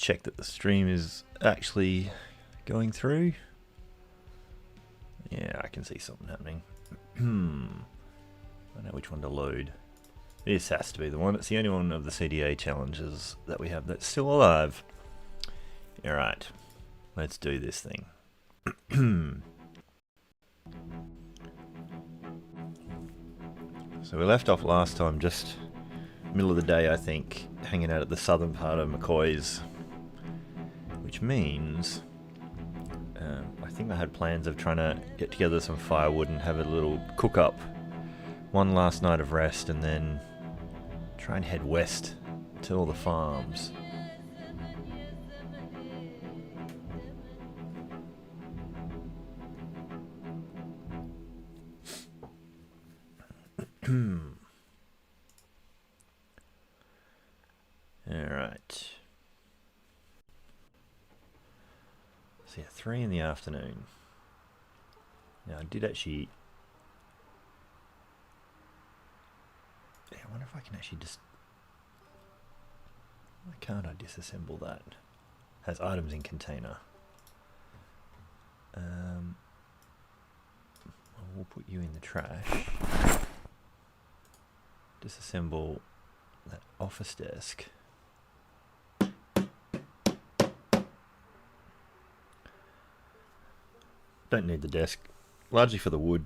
check that the stream is actually going through. Yeah, I can see something happening. I know which one to load. This has to be the one. It's the only one of the CDDA challenges that we have that's still alive. Alright, let's do this thing. So we left off last time just middle of the day, I think, hanging out at the southern part of McCoy's, which means I think I had plans of trying to get together some firewood and have a little cook up one last night of rest and then try and head west to all the farms. Alright. So yeah, 3 in the afternoon. Now I did actually... Yeah, I wonder if I can actually just... Why can't I disassemble that? Has items in container. We'll put you in the trash. Disassemble that office desk. Don't need the desk, largely for the wood,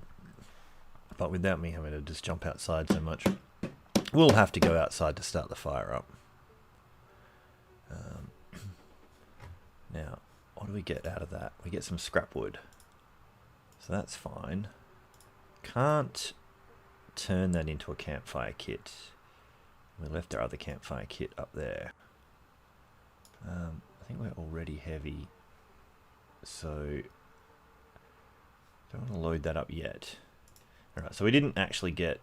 but without me having to just jump outside so much. We'll have to go outside to start the fire up. Now, what do we get out of that? We get some scrap wood, so that's fine. Can't turn that into a campfire kit. We left our other campfire kit up there. I think we're already heavy, so don't want to load that up yet. Alright, so we didn't actually get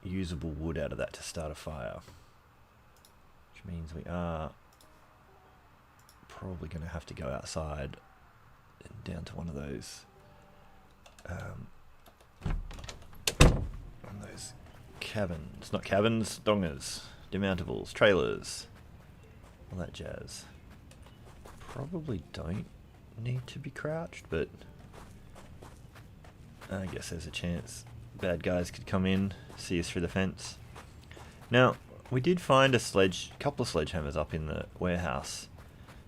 usable wood out of that to start a fire, which means we are probably going to have to go outside and down to one of those cabins, not cabins, dongers, demountables, trailers, all that jazz. Probably don't need to be crouched, but I guess there's a chance bad guys could come in, see us through the fence. Now, we did find a couple of sledgehammers up in the warehouse,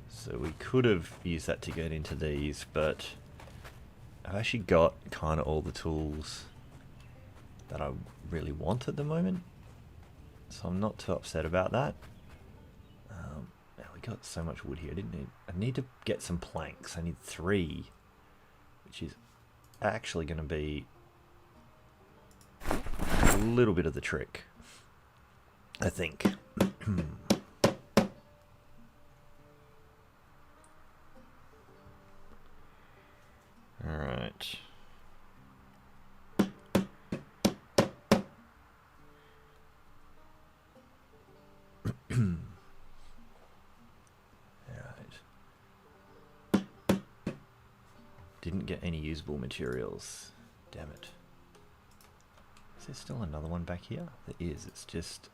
so we could have used that to get into these, but I've actually got kind of all the tools that I really want at the moment, so I'm not too upset about that. We got so much wood here. I need to get some planks. I need 3, which is actually going to be a little bit of the trick, I think. All right. Didn't get any usable materials. Damn it. Is there still another one back here? There is. It's just...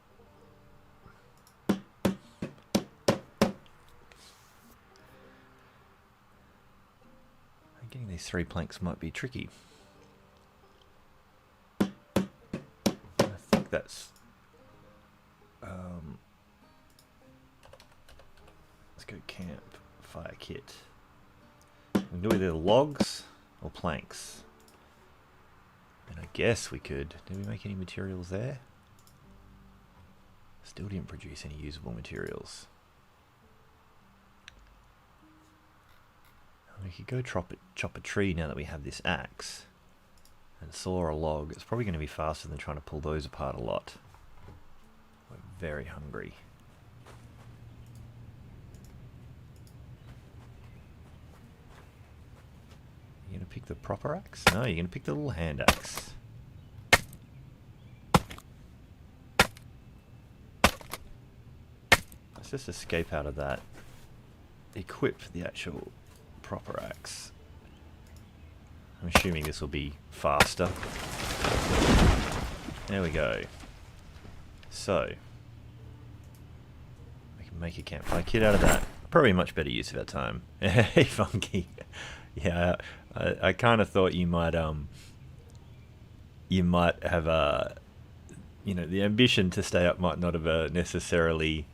Getting these 3 planks might be tricky. I think that's... let's go camp fire kit. We can do either logs or planks. And I guess we could... Did we make any materials there? Still didn't produce any usable materials. We could go chop a tree now that we have this axe. And saw a log. It's probably going to be faster than trying to pull those apart a lot. We're very hungry. You gonna pick the proper axe? No, you're gonna pick the little hand axe. Let's just escape out of that. Equip the actual proper axe. I'm assuming this will be faster. There we go. So we can make a campfire kit out of that. Probably a much better use of our time. Hey, Funky. Yeah, I kind of thought you might have the ambition to stay up might not have necessarily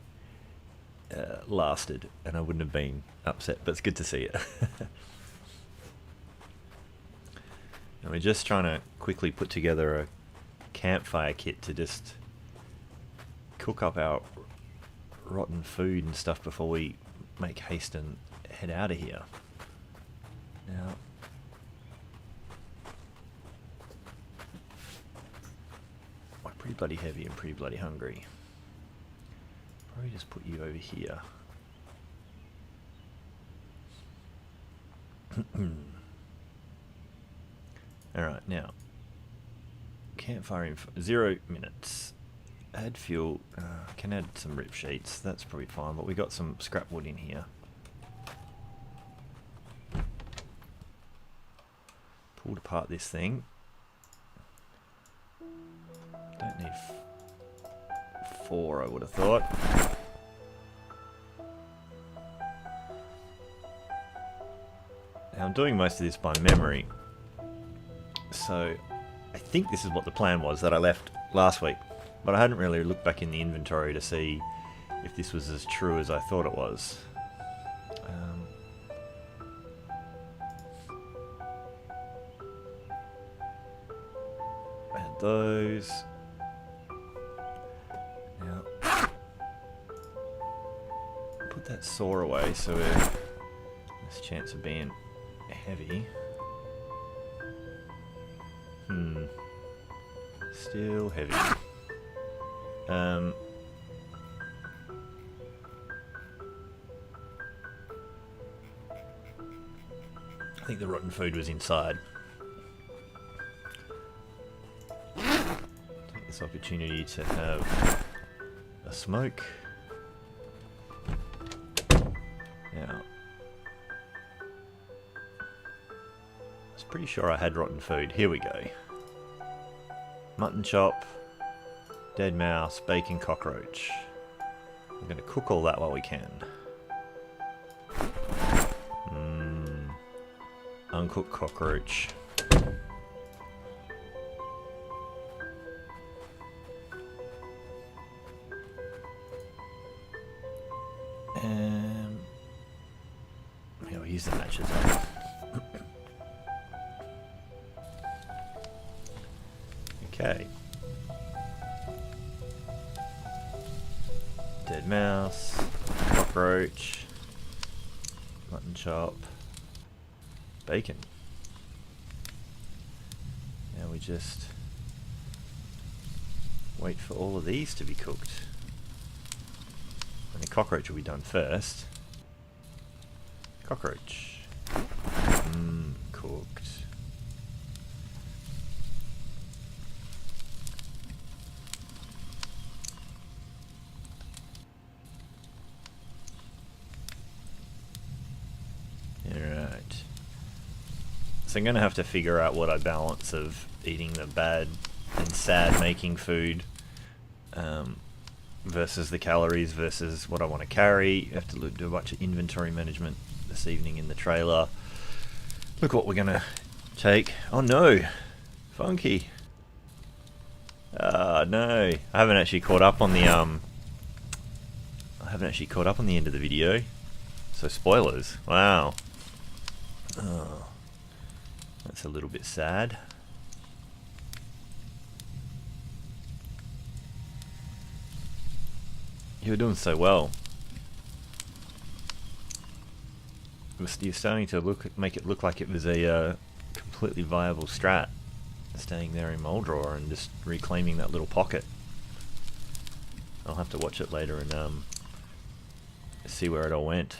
lasted, and I wouldn't have been upset. But it's good to see it. And we're just trying to quickly put together a campfire kit to just cook up our rotten food and stuff before we make haste and head out of here. Now, we're pretty bloody heavy and pretty bloody hungry. Probably just put you over here. Alright, now, campfire info, 0 minutes. Add fuel, can add some rip sheets, that's probably fine, but we got some scrap wood in here. Pulled apart this thing. Don't need 4, I would have thought. Now I'm doing most of this by memory. So, I think this is what the plan was that I left last week, but I hadn't really looked back in the inventory to see if this was as true as I thought it was. Add those. Now, put that saw away so there's a chance of being heavy. Still heavy. I think the rotten food was inside. Take this opportunity to have a smoke. Now, I was pretty sure I had rotten food. Here we go. Mutton chop, dead mouse, bacon, cockroach. I'm going to cook all that while we can. Uncooked cockroach. Yeah, we'll use the matches up. Okay. Dead mouse, cockroach, mutton chop, bacon. Now we just wait for all of these to be cooked. And the cockroach will be done first. Cockroach. Cooked. Alright. So I'm going to have to figure out what I balance of eating the bad and sad making food versus the calories versus what I want to carry. I have to do a bunch of inventory management this evening in the trailer. Look what we're going to take. Oh no! Funky! No. I haven't actually caught up on the end of the video. So spoilers. Wow. Oh. That's a little bit sad. You were doing so well. You're starting to make it look like it was a completely viable strat, staying there in Moldor and just reclaiming that little pocket. I'll have to watch it later and see where it all went.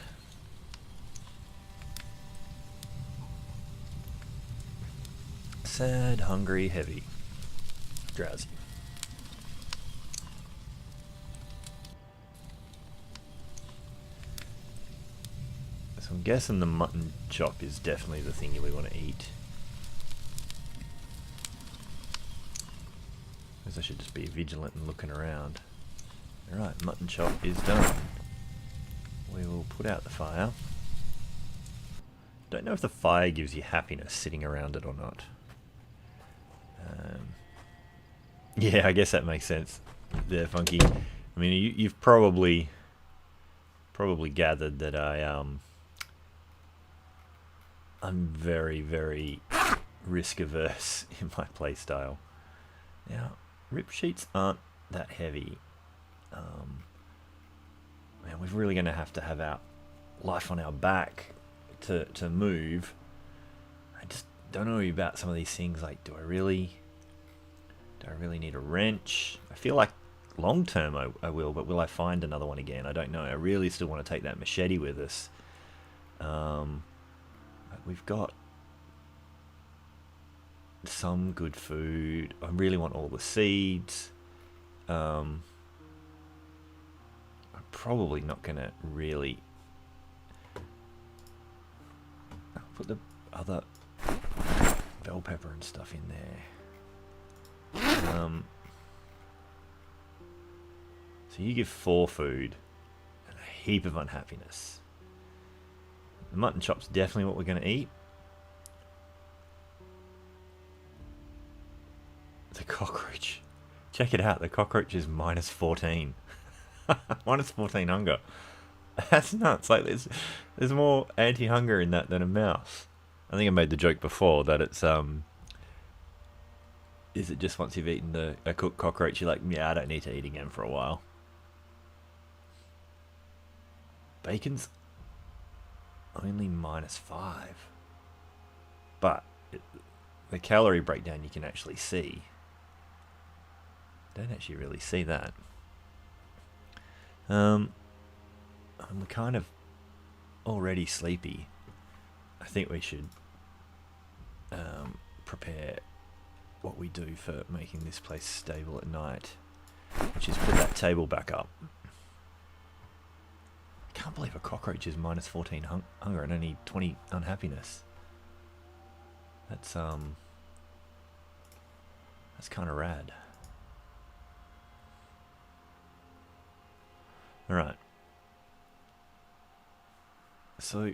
Sad, hungry, heavy, drowsy. So I'm guessing the mutton chop is definitely the thing we want to eat. I guess I should just be vigilant and looking around. Alright, mutton chop is done. we will put out the fire. Don't know if the fire gives you happiness sitting around it or not. Yeah, I guess that makes sense. There, Funky. I mean, you've probably gathered that I'm very, very risk averse in my playstyle. Now, rip sheets aren't that heavy. Man, we're really going to have our life on our back to move. I just don't know about some of these things. Like, do I really need a wrench? I feel like long term I will, but will I find another one again? I don't know. I really still want to take that machete with us. We've got some good food. I really want all the seeds. I'm probably not going to really... I'll put the other bell pepper and stuff in there. So you give 4 food and a heap of unhappiness. The mutton chop's definitely what we're going to eat. The cockroach. Check it out. The cockroach is minus 14. Minus 14 hunger. That's nuts. Like there's more anti-hunger in that than a mouse. I think I made the joke before that it's is it just once you've eaten a cooked cockroach you're like, yeah, I don't need to eat again for a while. Bacon's only minus 5. But the calorie breakdown you can actually see. Don't actually really see that. I'm kind of already sleepy. I think we should prepare what we do for making this place stable at night, which is put that table back up. I can't believe a cockroach is minus 14 hunger and only 20 unhappiness. That's kind of rad. Alright. So,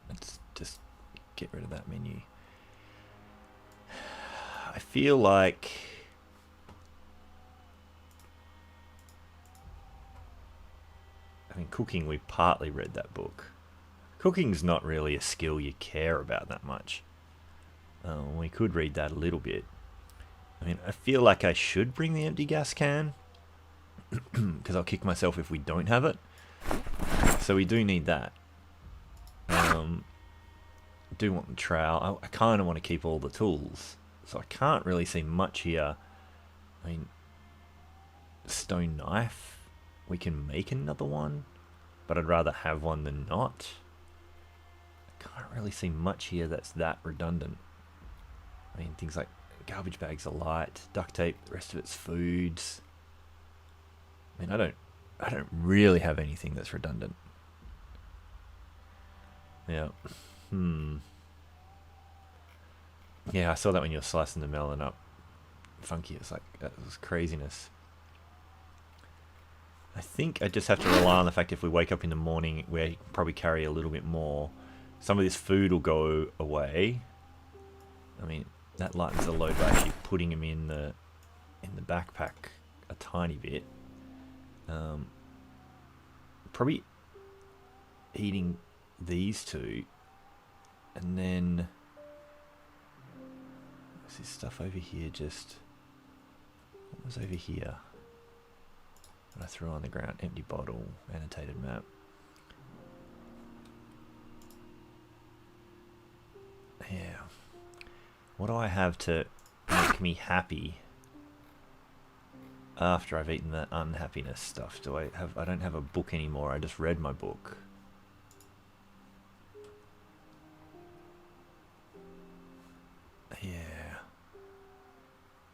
let's just get rid of that menu. I feel like... I mean, cooking, we partly read that book. Cooking's not really a skill you care about that much. We could read that a little bit. I mean, I feel like I should bring the empty gas can, because I'll kick myself if we don't have it. So we do need that. Do want the trowel. I kind of want to keep all the tools. So I can't really see much here. I mean, stone knife. We can make another one, but I'd rather have one than not. I can't really see much here that's that redundant. I mean, things like garbage bags are light, duct tape, the rest of it's foods. I mean, I don't really have anything that's redundant. Yeah. Yeah, I saw that when you were slicing the melon up. Funky, it's like, that was craziness. I think I just have to rely on the fact if we wake up in the morning, we probably carry a little bit more. Some of this food will go away. I mean, that lightens the load by actually putting them in the backpack a tiny bit. Probably eating these two, and then what's this stuff over here? Just what was over here? I threw on the ground. Empty bottle, annotated map. Yeah. What do I have to make me happy after I've eaten that unhappiness stuff? I don't have a book anymore. I just read my book. Yeah.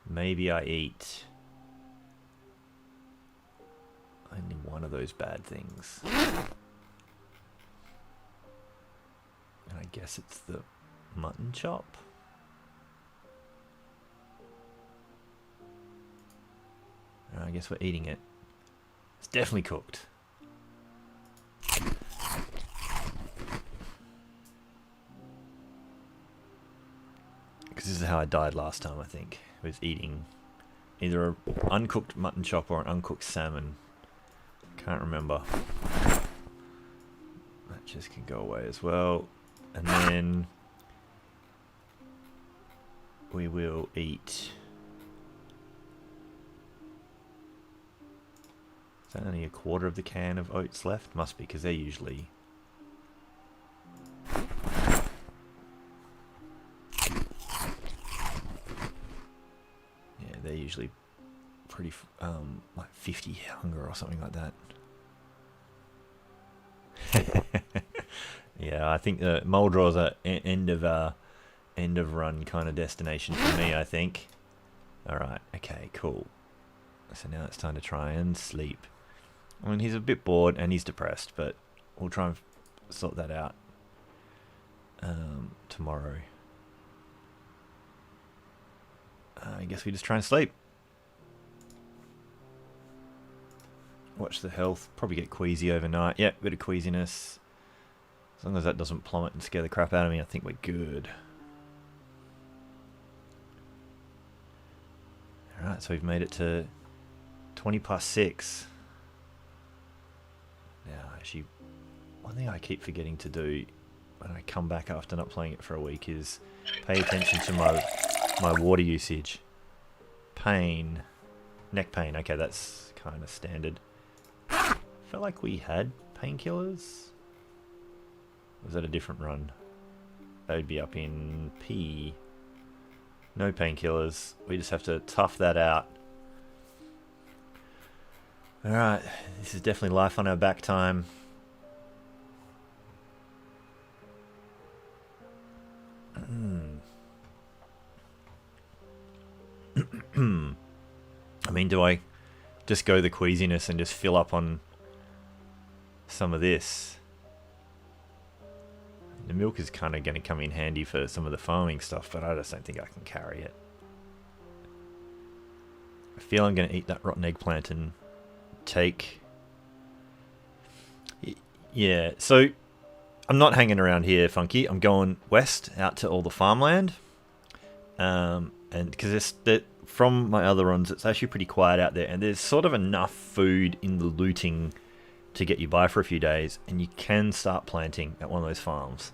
Maybe I eat only one of those bad things. And I guess it's the mutton chop. I guess we're eating it. It's definitely cooked. Because this is how I died last time, I think. I was eating either an uncooked mutton chop or an uncooked salmon. Can't remember. That just can go away as well. And then we will eat. Is that only a quarter of the can of oats left? Must be, because they're usually... Yeah, they're usually pretty, like 50 hunger or something like that. Yeah, I think the Muldraw's a end of run kind of destination for me, I think. Alright, okay, cool. So now it's time to try and sleep. I mean, he's a bit bored and he's depressed, but we'll try and sort that out tomorrow. I guess we just try and sleep. Watch the health. Probably get queasy overnight. Yep, bit of queasiness. As long as that doesn't plummet and scare the crap out of me, I think we're good. Alright, so we've made it to 20 past 6. Now, actually, one thing I keep forgetting to do when I come back after not playing it for a week is pay attention to my water usage. Pain. Neck pain. Okay, that's kind of standard. Felt like we had painkillers. Was that a different run? That would be up in P. No painkillers. We just have to tough that out. Alright, this is definitely life on our back time. I mean, do I just go the queasiness and just fill up on some of this? The milk is kind of going to come in handy for some of the farming stuff, but I just don't think I can carry it. I feel I'm going to eat that rotten eggplant and take... Yeah, so I'm not hanging around here, Funky. I'm going west out to all the farmland. And because from my other runs, it's actually pretty quiet out there, and there's sort of enough food in the looting to get you by for a few days, and you can start planting at one of those farms.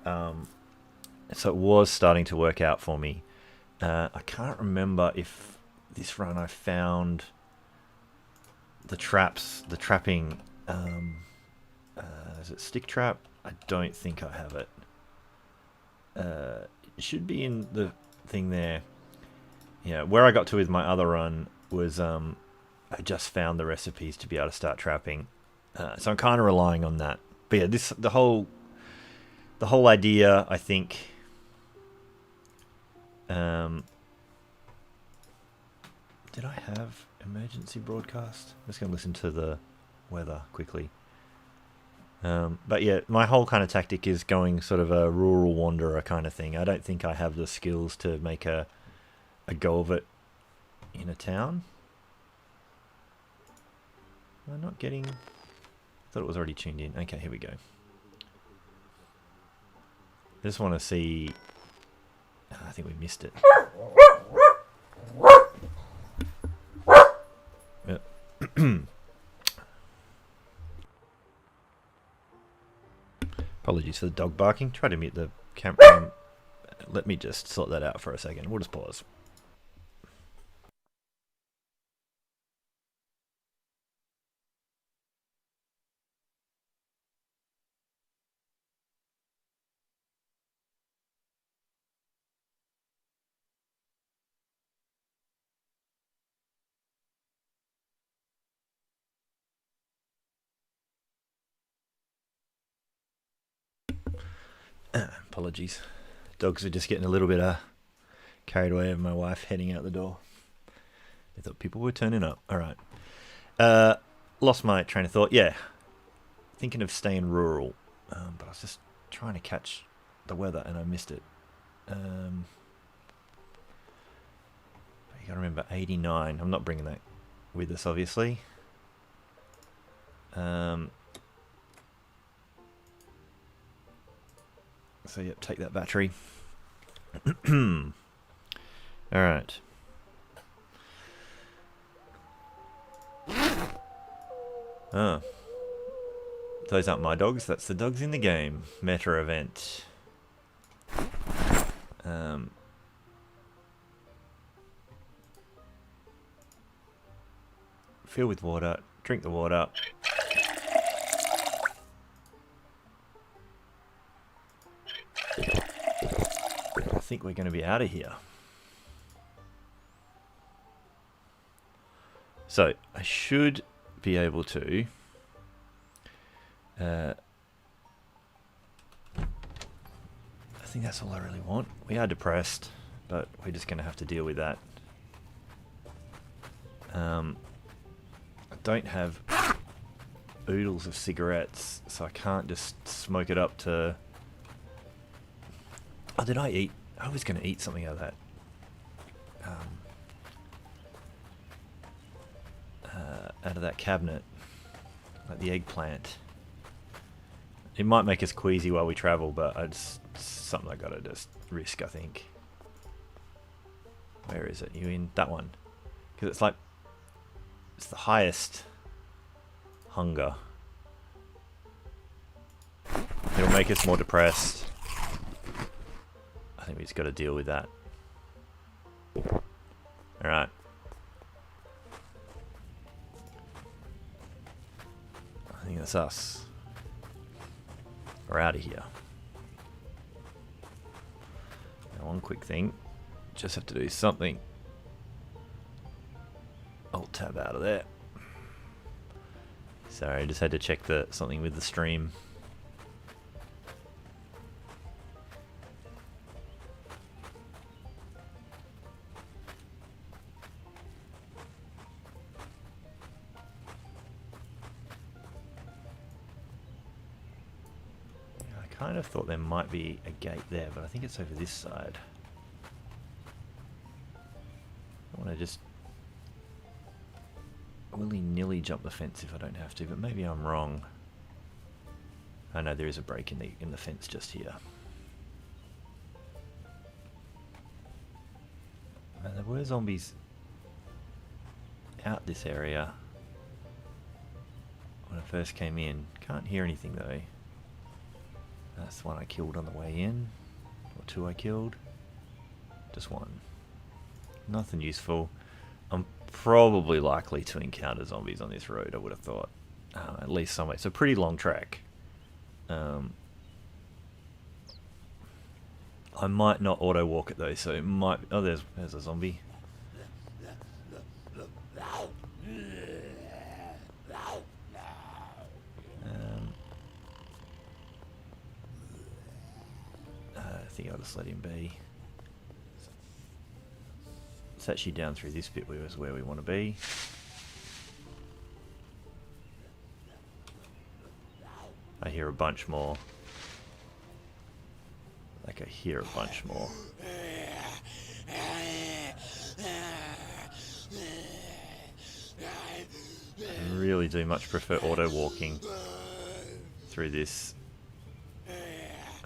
So it was starting to work out for me. I can't remember if this run I found the trapping. Is it stick trap? I don't think I have it. It should be in the thing there. Yeah, where I got to with my other run was I just found the recipes to be able to start trapping. So I'm kind of relying on that. But yeah, the whole idea, I think. Did I have emergency broadcast? I'm just going to listen to the weather quickly. But yeah, my whole kind of tactic is going sort of a rural wanderer kind of thing. I don't think I have the skills to make a go of it in a town. Am I not getting... I thought it was already tuned in. Okay, here we go. Just want to see... I think we missed it. Yep. Apologies for the dog barking. Try to mute the camera. Let me just sort that out for a second. We'll just pause. Apologies. Dogs are just getting a little bit carried away with my wife heading out the door. They thought people were turning up. Alright. Lost my train of thought. Yeah. Thinking of staying rural. But I was just trying to catch the weather and I missed it. You gotta remember 89. I'm not bringing that with us, obviously. So yep, take that battery. Alright. Oh. Those aren't my dogs, that's the dogs in the game. Meta event. Fill with water, drink the water. I think we're going to be out of here. So, I should be able to... I think that's all I really want. We are depressed, but we're just going to have to deal with that. I don't have oodles of cigarettes, so I can't just smoke it up to... Oh, did I eat? I was going to eat something out of that. Out of that cabinet. Like the eggplant. It might make us queasy while we travel, but it's something I gotta just risk, I think. Where is it? You in that one? Because it's like... It's the highest hunger. It'll make us more depressed. I think we just got to deal with that. Alright. I think that's us. We're out of here. Now, one quick thing. Just have to do something. Alt tab out of there. Sorry, I just had to check something with the stream. I kind of thought there might be a gate there, but I think it's over this side. I want to just willy-nilly jump the fence if I don't have to, but maybe I'm wrong. I know there is a break in the fence just here. And there were zombies out this area when I first came in. Can't hear anything though. That's the one I killed on the way in. Or two I killed. Just one. Nothing useful. I'm probably likely to encounter zombies on this road, I would have thought. At least somewhere. It's a pretty long track. I might not auto walk it though, so it might... Oh, there's a zombie. I think I'll just let him be. It's actually down through this bit was where we want to be. I hear a bunch more. Like I hear a bunch more. I really do much prefer auto walking through this,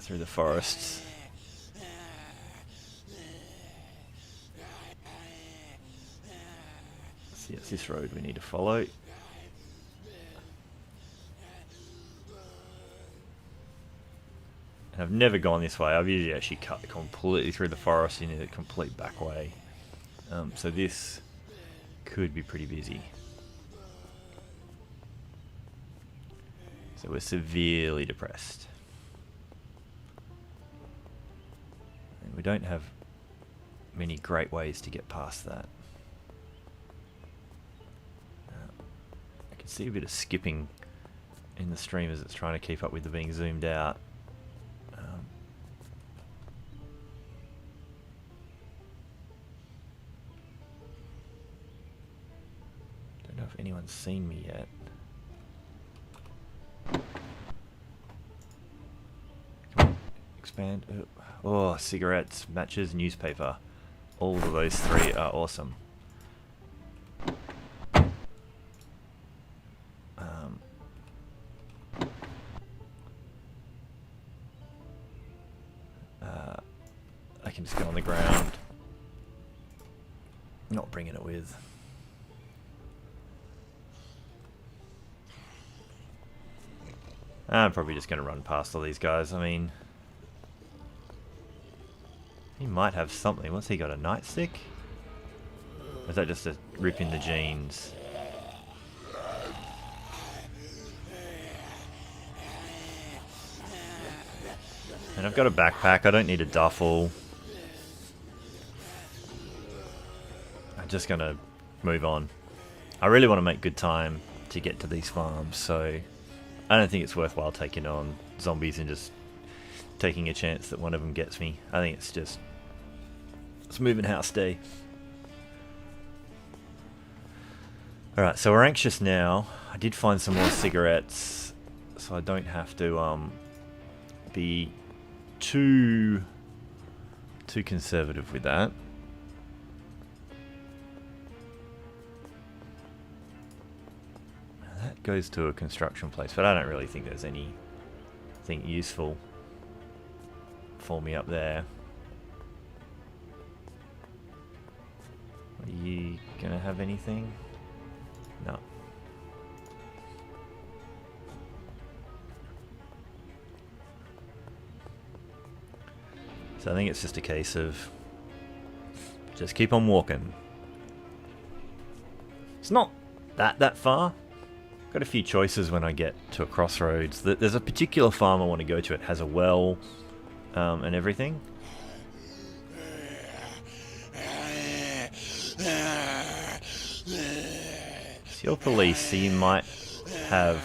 through the forests. So it's this road we need to follow. And I've never gone this way. I've usually actually cut completely through the forest in a complete back way. So this could be pretty busy. So we're severely depressed. And we don't have many great ways to get past that. I can see a bit of skipping in the stream as it's trying to keep up with the being zoomed out. Don't know if anyone's seen me yet. Come on, expand. Oh, cigarettes, matches, newspaper. All of those three are awesome. can just go on the ground. Not bringing it with. I'm probably just going to run past all these guys. I mean, he might have something. What's he got, a nightstick? Or is that just a rip in the jeans? And I've got a backpack. I don't need a duffel. I'm just going to move on. I really want to make good time to get to these farms, so I don't think it's worthwhile taking on zombies and just taking a chance that one of them gets me. I think it's just... it's moving house day. Alright, so we're anxious now. I did find some more cigarettes, so I don't have to be too conservative with that. That goes to a construction place, but I don't really think there's anything useful for me up there. Are you gonna have anything? No. So I think it's just a case of just keep on walking. It's not that far. Got a few choices when I get to a crossroads. There's a particular farm I want to go to. It has a well and everything. So you're police, so you might have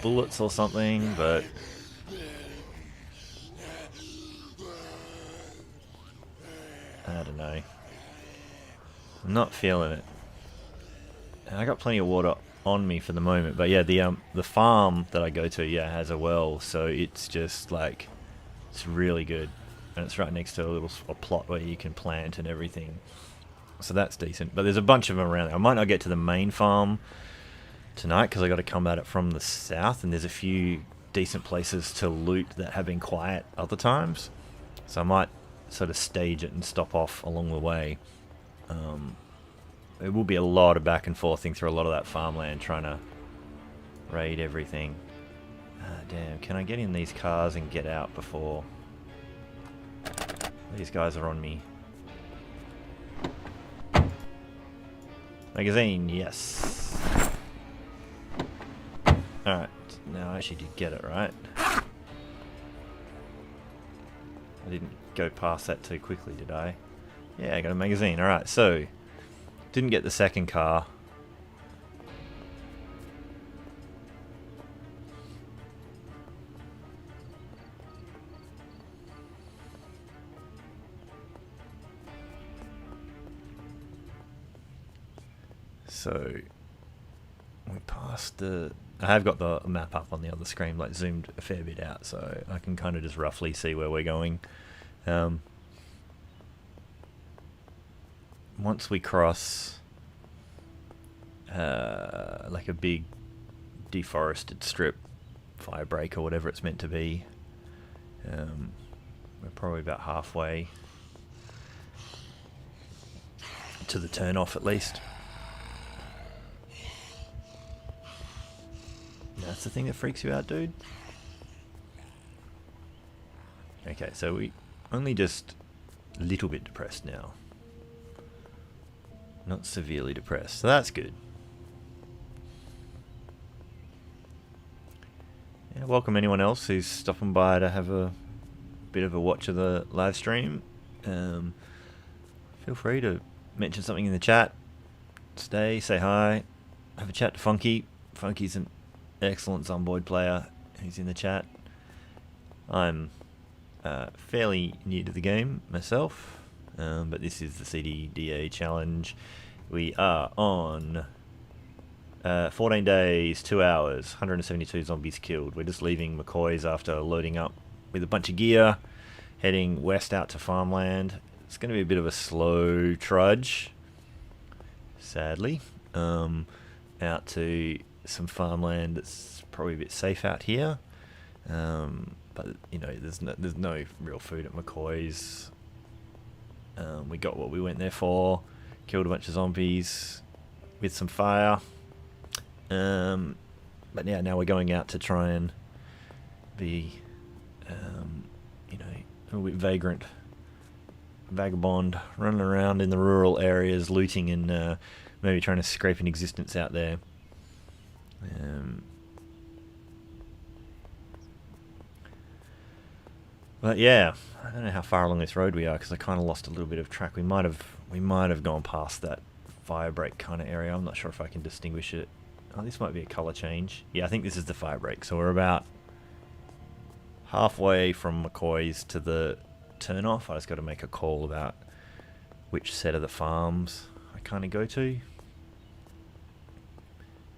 bullets or something, but I don't know. I'm not feeling it. And I got plenty of water on me for the moment, but yeah, the farm that I go to, yeah, has a well, so it's just like, it's really good, and it's right next to a plot where you can plant and everything, so that's decent. But there's a bunch of them around there. I might not get to the main farm tonight because I got to come at it from the south, and there's a few decent places to loot that have been quiet other times, so I might sort of stage it and stop off along the way. It will be a lot of back and forthing through a lot of that farmland trying to raid everything. Damn, can I get in these cars and get out before these guys are on me? Magazine, yes. Alright, now I actually did get it, right? I didn't go past that too quickly, did I? Yeah, I got a magazine. Alright, so didn't get the second car. So we passed the... I have got the map up on the other screen, like zoomed a fair bit out, so I can kind of just roughly see where we're going. Once we cross like a big deforested strip, fire break or whatever it's meant to be, we're probably about halfway to the turn off at least. That's the thing that freaks you out, dude? Okay, so we only just a little bit depressed now. Not severely depressed, so that's good. Yeah, welcome anyone else who's stopping by to have a bit of a watch of the live stream. Feel free to mention something in the chat. Stay, say hi, have a chat to Funky. Funky's an excellent Zomboid player who's in the chat. I'm fairly new to the game myself, but this is the CDDA challenge. We are on 14 days, 2 hours, 172 zombies killed. We're just leaving McCoy's after loading up with a bunch of gear, heading west out to farmland. It's going to be a bit of a slow trudge, sadly, out to some farmland that's probably a bit safe out here. but you know, there's no real food at McCoy's. We got what we went there for, killed a bunch of zombies with some fire. But yeah, now we're going out to try and be, you know, a little bit vagabond, running around in the rural areas, looting and maybe trying to scrape an existence out there. But yeah, I don't know how far along this road we are because I kind of lost a little bit of track. We might have gone past that fire break kind of area. I'm not sure if I can distinguish it. Oh, this might be a color change. Yeah, I think this is the fire break. So we're about halfway from McCoy's to the turn off. I just got to make a call about which set of the farms I kind of go to.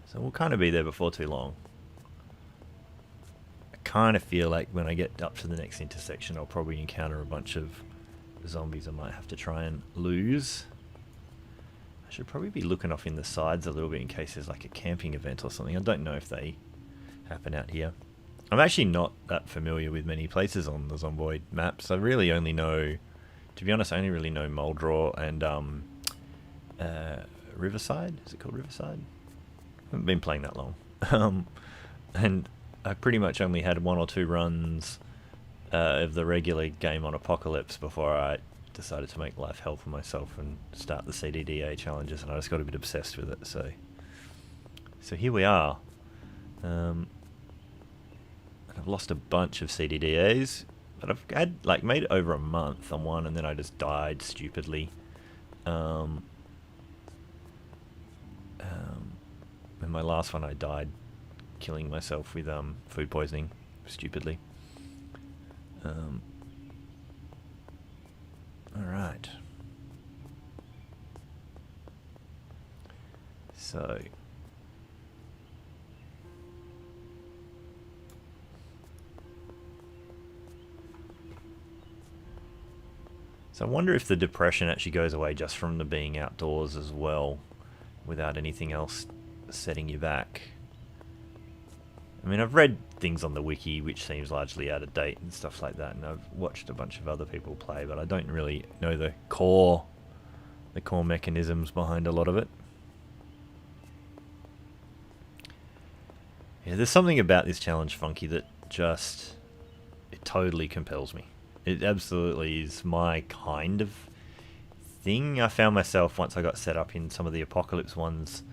So we'll kind of be there before too long. I kind of feel like when I get up to the next intersection, I'll probably encounter a bunch of zombies I might have to try and lose. I should probably be looking off in the sides a little bit in case there's like a camping event or something. I don't know if they happen out here. I'm actually not that familiar with many places on the Zomboid maps. I really only know, to be honest, I only really know Muldraw and Riverside. Is it called Riverside? I haven't been playing that long. And I pretty much only had 1 or 2 runs of the regular game on Apocalypse before I decided to make life hell for myself and start the CDDA challenges, and I just got a bit obsessed with it. So here we are. I've lost a bunch of CDDAs, but I've had made it over a month on one, and then I just died stupidly. In my last one, I died killing myself with food poisoning stupidly. Alright. So I wonder if the depression actually goes away just from the being outdoors as well, without anything else setting you back. I mean, I've read things on the wiki which seems largely out of date and stuff like that, and I've watched a bunch of other people play, but I don't really know the core mechanisms behind a lot of it. Yeah, there's something about this challenge, Funky, that it totally compels me. It absolutely is my kind of thing. I found myself, once I got set up in some of the Apocalypse ones,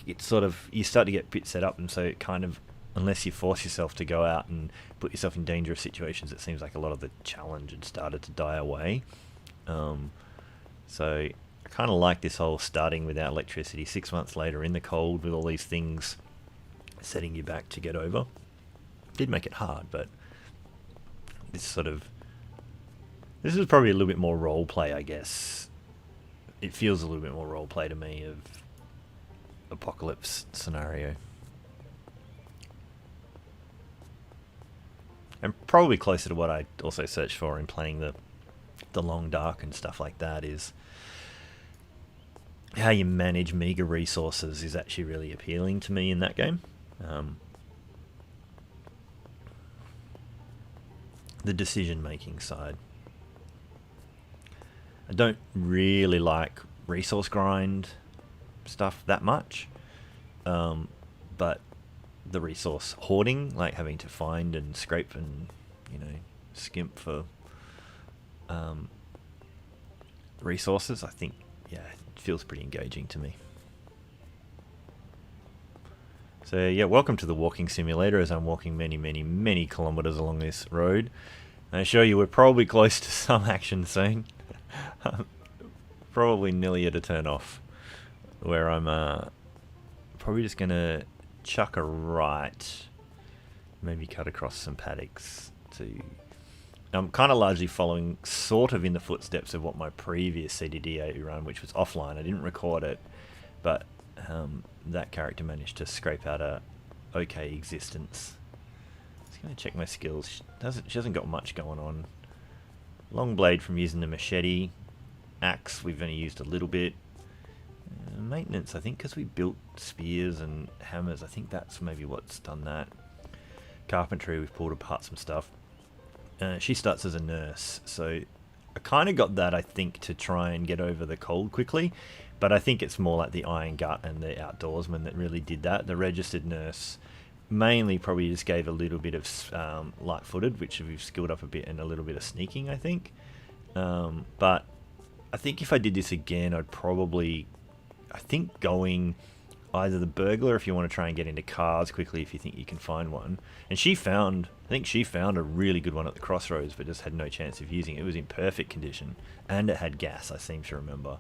it's sort of, you start to get a bit set up, and so it kind of, unless you force yourself to go out and put yourself in dangerous situations, it seems like a lot of the challenge had started to die away. So I kind of like this whole starting without electricity 6 months later in the cold with all these things setting you back to get over. Did make it hard, but this is probably a little bit more role play, I guess. It feels a little bit more role play to me of Apocalypse scenario, and probably closer to what I also searched for in playing the Long Dark and stuff like that, is how you manage meager resources is actually really appealing to me in that game. The decision making side. I don't really like resource grind stuff that much, but the resource hoarding, like having to find and scrape and skimp for resources, I think, yeah, it feels pretty engaging to me. So yeah, welcome to the walking simulator as I'm walking many, many, many kilometers along this road. And I assure you we're probably close to some action soon. Probably nearly at a turn off, where I'm probably just going to chuck a right, maybe cut across some paddocks to... I'm kind of largely following sort of in the footsteps of what my previous CDDA run, which was offline. I didn't record it, but that character managed to scrape out a okay existence. Just going to check my skills. She hasn't got much going on. Long blade from using the machete. Axe we've only used a little bit. maintenance, I think, because we built spears and hammers. I think that's maybe what's done that. Carpentry, we've pulled apart some stuff. She starts as a nurse, so I kind of got that, I think, to try and get over the cold quickly. But I think it's more like the Iron Gut and the Outdoorsman that really did that. The registered nurse mainly probably just gave a little bit of light-footed, which we've skilled up a bit, and a little bit of sneaking, I think. But I think if I did this again, I'd probably, I think, going either the burglar if you want to try and get into cars quickly if you think you can find one. And I think she found a really good one at the crossroads, but just had no chance of using it. It was in perfect condition, and it had gas, I seem to remember.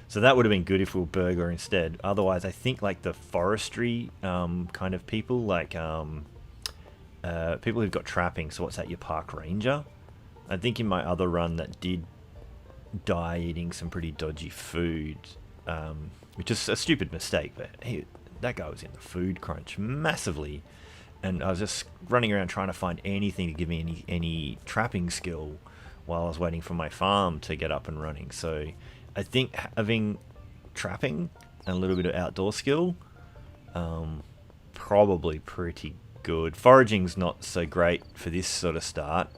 So that would have been good if we were burglar instead. Otherwise, I think like the forestry kind of people, like people who've got trapping. So what's that, your park ranger? I think in my other run that did die eating some pretty dodgy food, which is a stupid mistake, but that guy was in the food crunch massively, and I was just running around trying to find anything to give me any trapping skill while I was waiting for my farm to get up and running. So I think having trapping and a little bit of outdoor skill, probably pretty good. Foraging's not so great for this sort of start.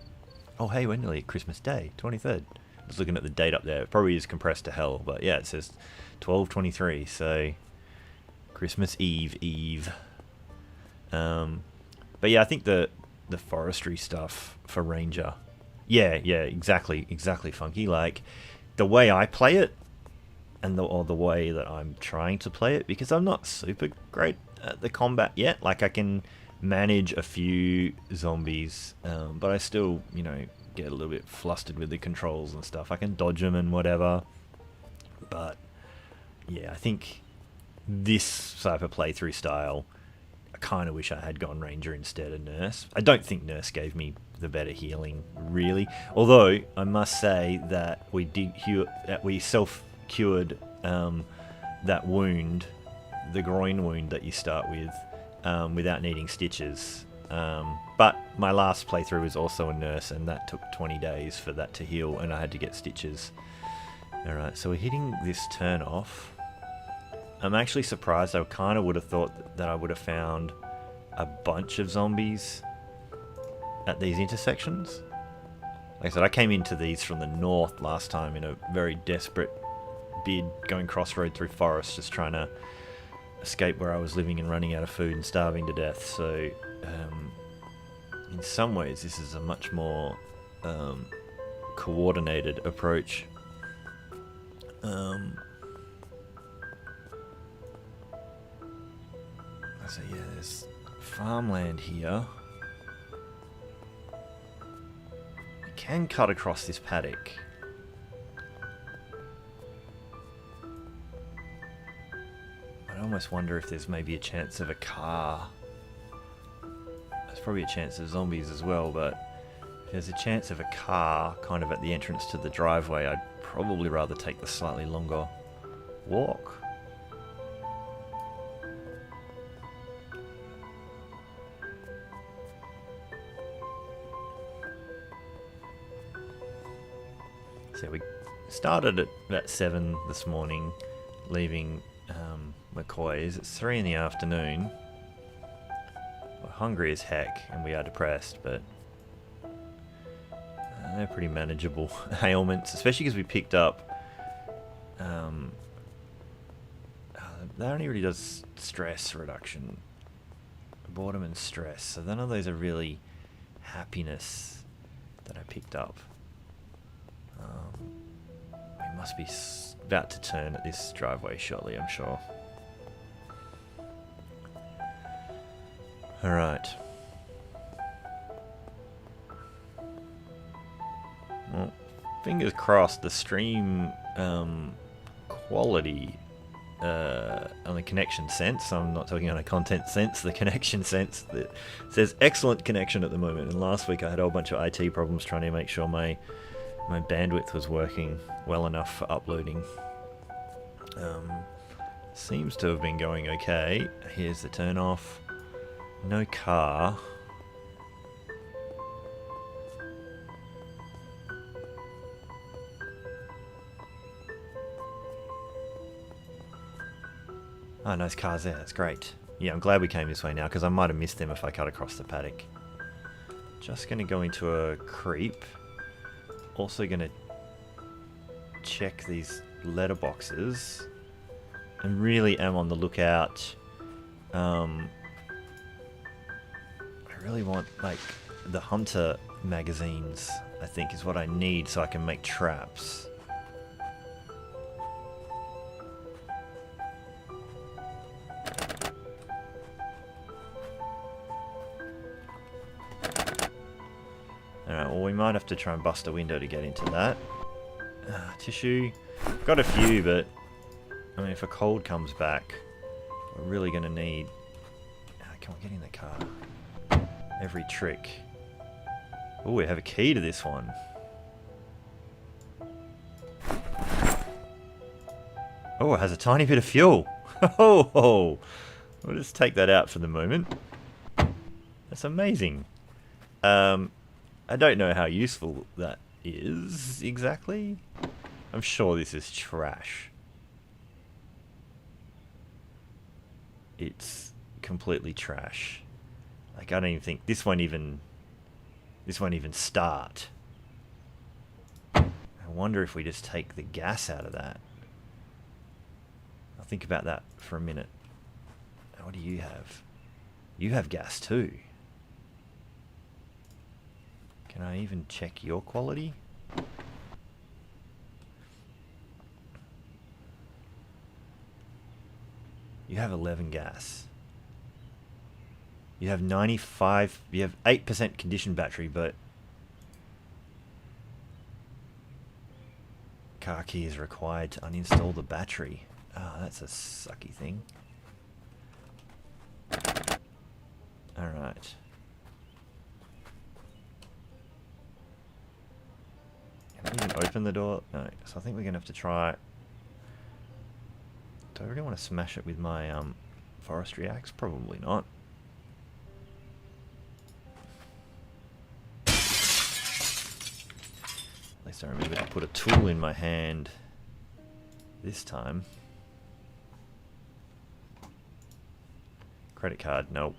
Oh hey, we're nearly at Christmas Day, 23rd. I was looking at the date up there. It probably is compressed to hell, but yeah, it says 12/23, so Christmas Eve. But yeah, I think the forestry stuff for Ranger, yeah, exactly, Funky. Like the way I play it, and the way that I'm trying to play it, because I'm not super great at the combat yet. Like I can manage a few zombies, but I still, get a little bit flustered with the controls and stuff. I can dodge them and whatever, but yeah, I think this type of playthrough style, I kind of wish I had gone Ranger instead of Nurse. I don't think Nurse gave me the better healing, really. Although I must say that we self-cured that wound, the groin wound that you start with, without needing stitches. But my last playthrough was also a Nurse, and that took 20 days for that to heal, and I had to get stitches. Alright, so we're hitting this turn off. I'm actually surprised. I kind of would have thought that I would have found a bunch of zombies at these intersections. Like I said, I came into these from the north last time in a very desperate bid, going crossroad through forest, just trying to escape where I was living and running out of food and starving to death. So in some ways this is a much more coordinated approach. So yeah, there's farmland here. I can cut across this paddock. I almost wonder if there's maybe a chance of a car. There's probably a chance of zombies as well, but if there's a chance of a car kind of at the entrance to the driveway, I'd probably rather take the slightly longer walk. So we started at about 7 this morning, leaving McCoy's. It's 3 in the afternoon. We're hungry as heck, and we are depressed, but they're pretty manageable ailments, especially because we picked up. That only really does stress reduction, boredom and stress. So none of those are really happiness that I picked up. We must be about to turn at this driveway shortly, I'm sure. Alright. Well, fingers crossed the stream quality on the connection sense, I'm not talking on a content sense, the connection sense, that says excellent connection at the moment. And last week I had a whole bunch of IT problems trying to make sure my bandwidth was working well enough for uploading. Seems to have been going okay. Here's the turn off. No car. Oh, no, there's cars there. That's great. Yeah, I'm glad we came this way now, because I might have missed them if I cut across the paddock. Just going to go into a creep. Also going to check these letterboxes. And really am on the lookout. I really want, like, the hunter magazines, I think, is what I need so I can make traps. Alright, well, we might have to try and bust a window to get into that. Tissue. Got a few, but I mean, if a cold comes back, we're really going to need... come on, get in the car. Every trick. Oh, we have a key to this one. Oh, it has a tiny bit of fuel. Oh, we'll just take that out for the moment. That's amazing. I don't know how useful that is exactly. I'm sure this is trash. It's completely trash. Like, I don't even think this won't even start. I wonder if we just take the gas out of that. I'll think about that for a minute. What do you have? You have gas too. Can I even check your quality? You have 11 gas. You have 95, you have 8% conditioned battery, but car key is required to uninstall the battery. Oh, that's a sucky thing. Alright. Can I even open the door? No, so I think we're going to have to try... Do I really want to smash it with my forestry axe? Probably not. At least I remember to put a tool in my hand this time. Credit card, nope.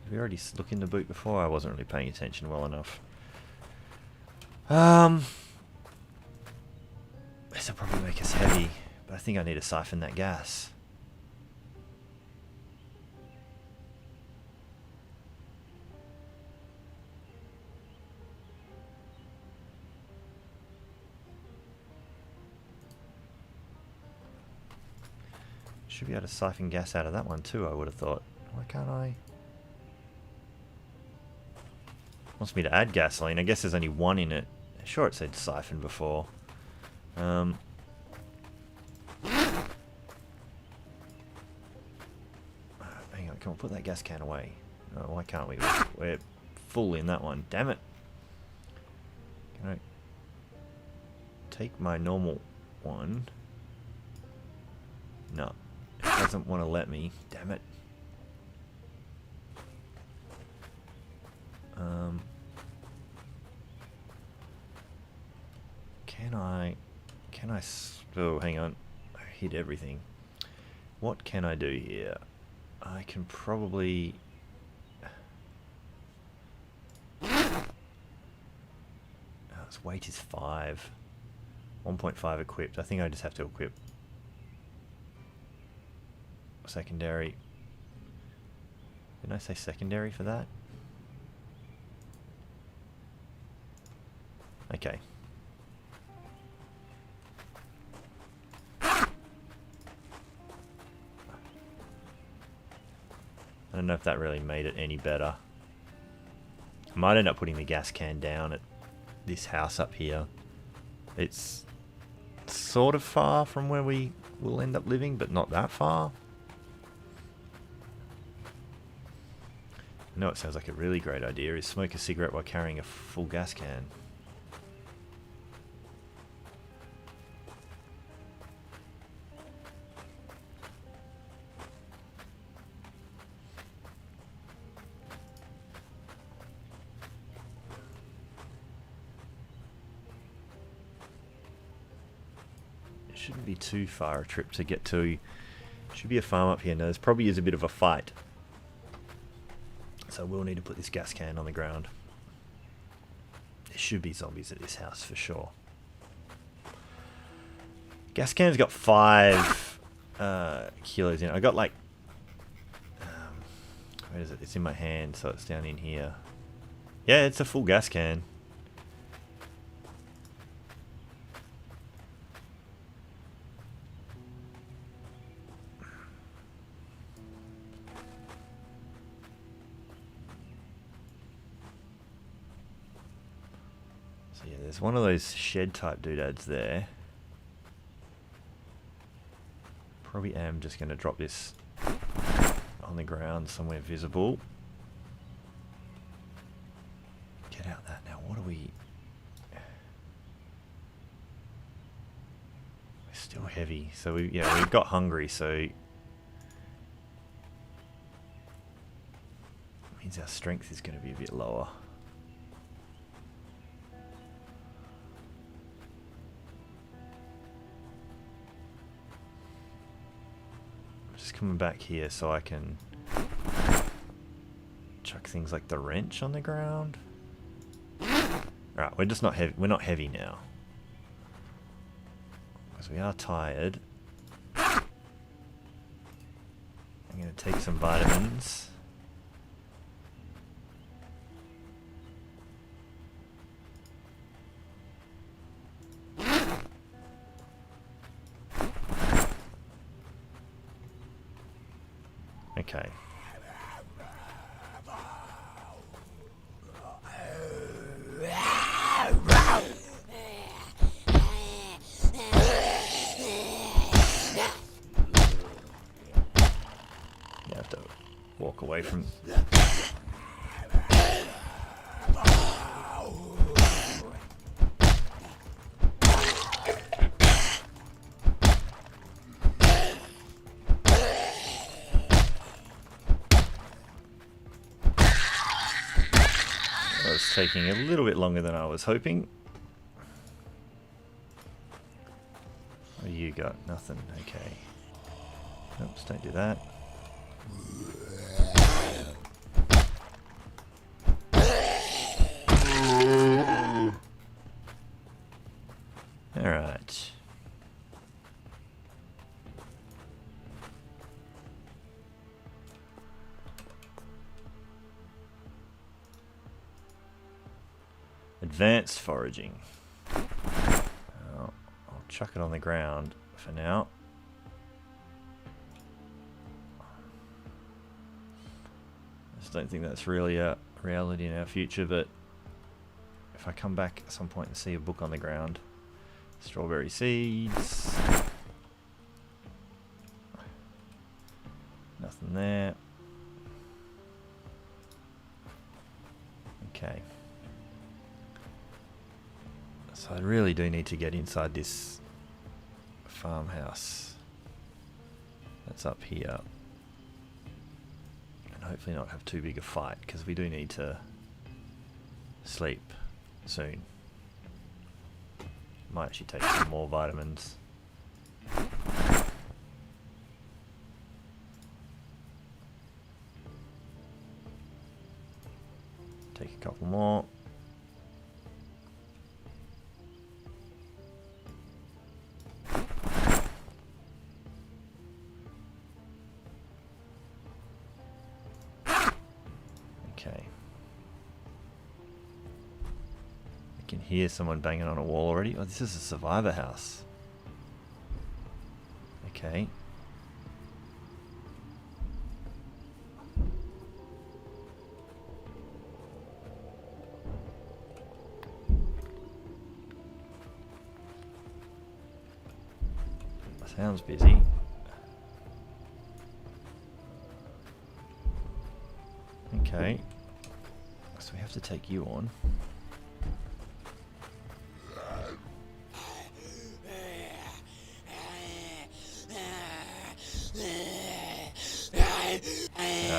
Did we already look in the boot before? I wasn't really paying attention well enough. This will probably make us heavy, but I think I need to siphon that gas. Should be able to siphon gas out of that one too, I would have thought. Why can't I? Wants me to add gasoline. I guess there's only one in it. Sure, it said siphon before. Hang on, come on, put that gas can away. Oh, why can't we? We're full in that one. Damn it. Can I take my normal one? No. It doesn't want to let me. Damn it. Can I, oh, hang on. I hit everything. What can I do here? I can probably... Oh, its weight is 5. 1.5 equipped. I think I just have to equip secondary. Didn't I say secondary for that? Okay. I don't know if that really made it any better. I might end up putting the gas can down at this house up here. It's sort of far from where we will end up living, but not that far. I know it sounds like a really great idea, is smoke a cigarette while carrying a full gas can. Shouldn't be too far a trip to get to. Should be a farm up here. Now, there's probably is a bit of a fight. So we'll need to put this gas can on the ground. There should be zombies at this house for sure. Gas can's got 5 kilos in it. I got like... where is it? It's in my hand, so it's down in here. Yeah, it's a full gas can. So yeah, there's one of those shed type doodads there. Probably am just going to drop this on the ground somewhere visible. Get out that now. What are we... We're still heavy. So we got hungry, so it means our strength is going to be a bit lower. Coming back here so I can chuck things like the wrench on the ground. Alright, we're just not heavy. We're not heavy now because we are tired. I'm going to take some vitamins. Okay. You have to walk away from... Taking a little bit longer than I was hoping. What do you got? Nothing. Okay. Oops, don't do that. Alright. Advanced foraging. I'll chuck it on the ground for now. I just don't think that's really a reality in our future, but if I come back at some point and see a book on the ground. Strawberry seeds. Nothing there. Okay. So I really do need to get inside this farmhouse that's up here and hopefully not have too big a fight, because we do need to sleep soon. Might actually take some more vitamins. Take a couple more. Okay. I can hear someone banging on a wall already. Oh, this is a survivor house. Okay. Sounds busy. Okay. So we have to take you on.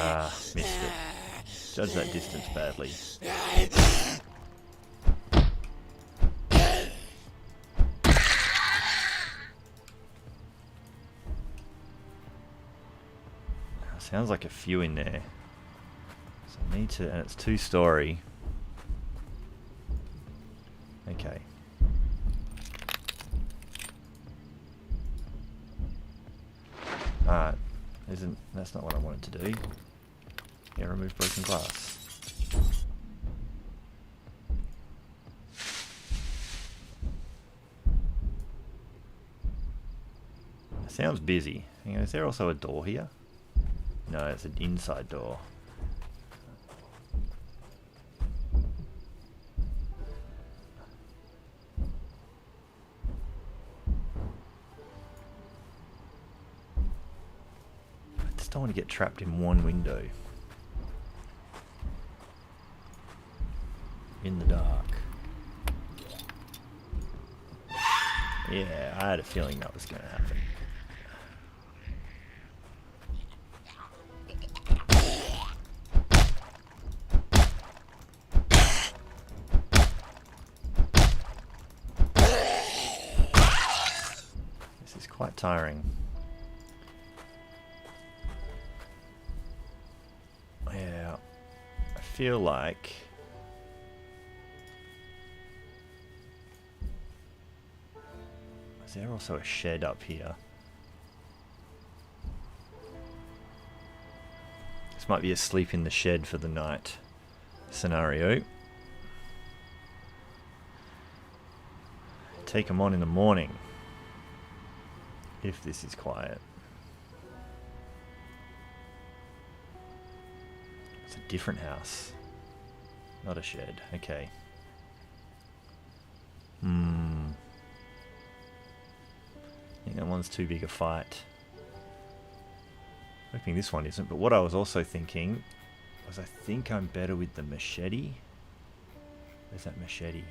Ah, missed it. Judge that distance badly. Sounds like a few in there. So I need to, and it's 2-story. Okay. Alright. That's not what I wanted to do. Yeah, remove broken glass. It sounds busy. Hang on, is there also a door here? No, it's an inside door. I just don't want to get trapped in one window. In the dark. Yeah, I had a feeling that was going to happen. This is quite tiring. Yeah, I feel like... Is there also a shed up here? This might be a sleep in the shed for the night scenario. Take them on in the morning. If this is quiet. It's a different house. Not a shed. Okay. I think that one's too big a fight. Hoping this one isn't, but what I was also thinking was I think I'm better with the machete. Where's that machete?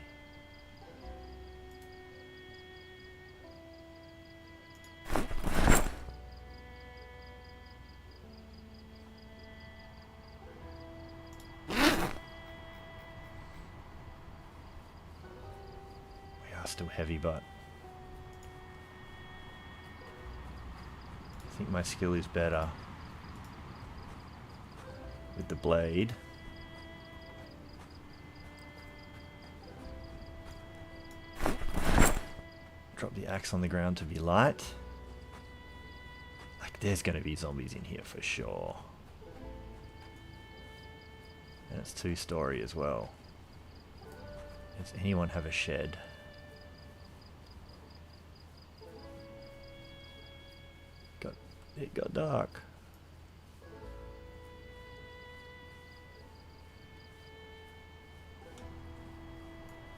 We are still heavy, but I think my skill is better with the blade. Drop the axe on the ground to be light. Like, there's going to be zombies in here for sure. And it's 2-story as well. Does anyone have a shed? It got dark.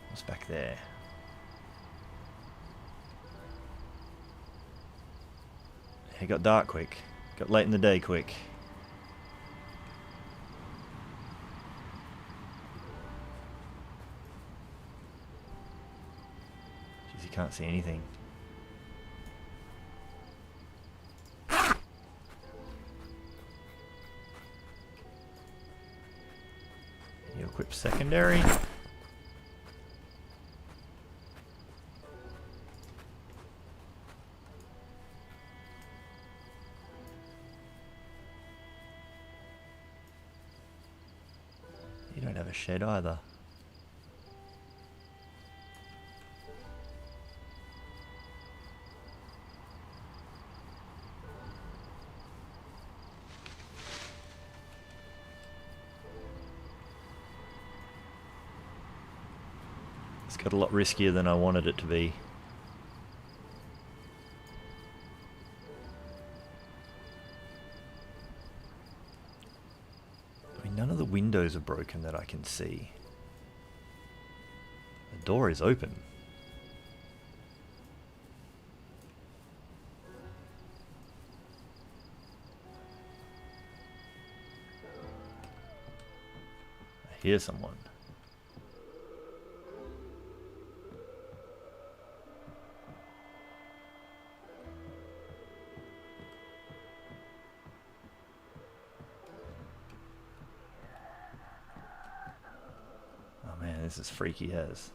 What's back there? It got dark quick. Got late in the day quick. Jeez, you can't see anything. You equip secondary. You don't have a shed either. It's got a lot riskier than I wanted it to be. I mean, none of the windows are broken that I can see. The door is open. I hear someone. This is freaky as,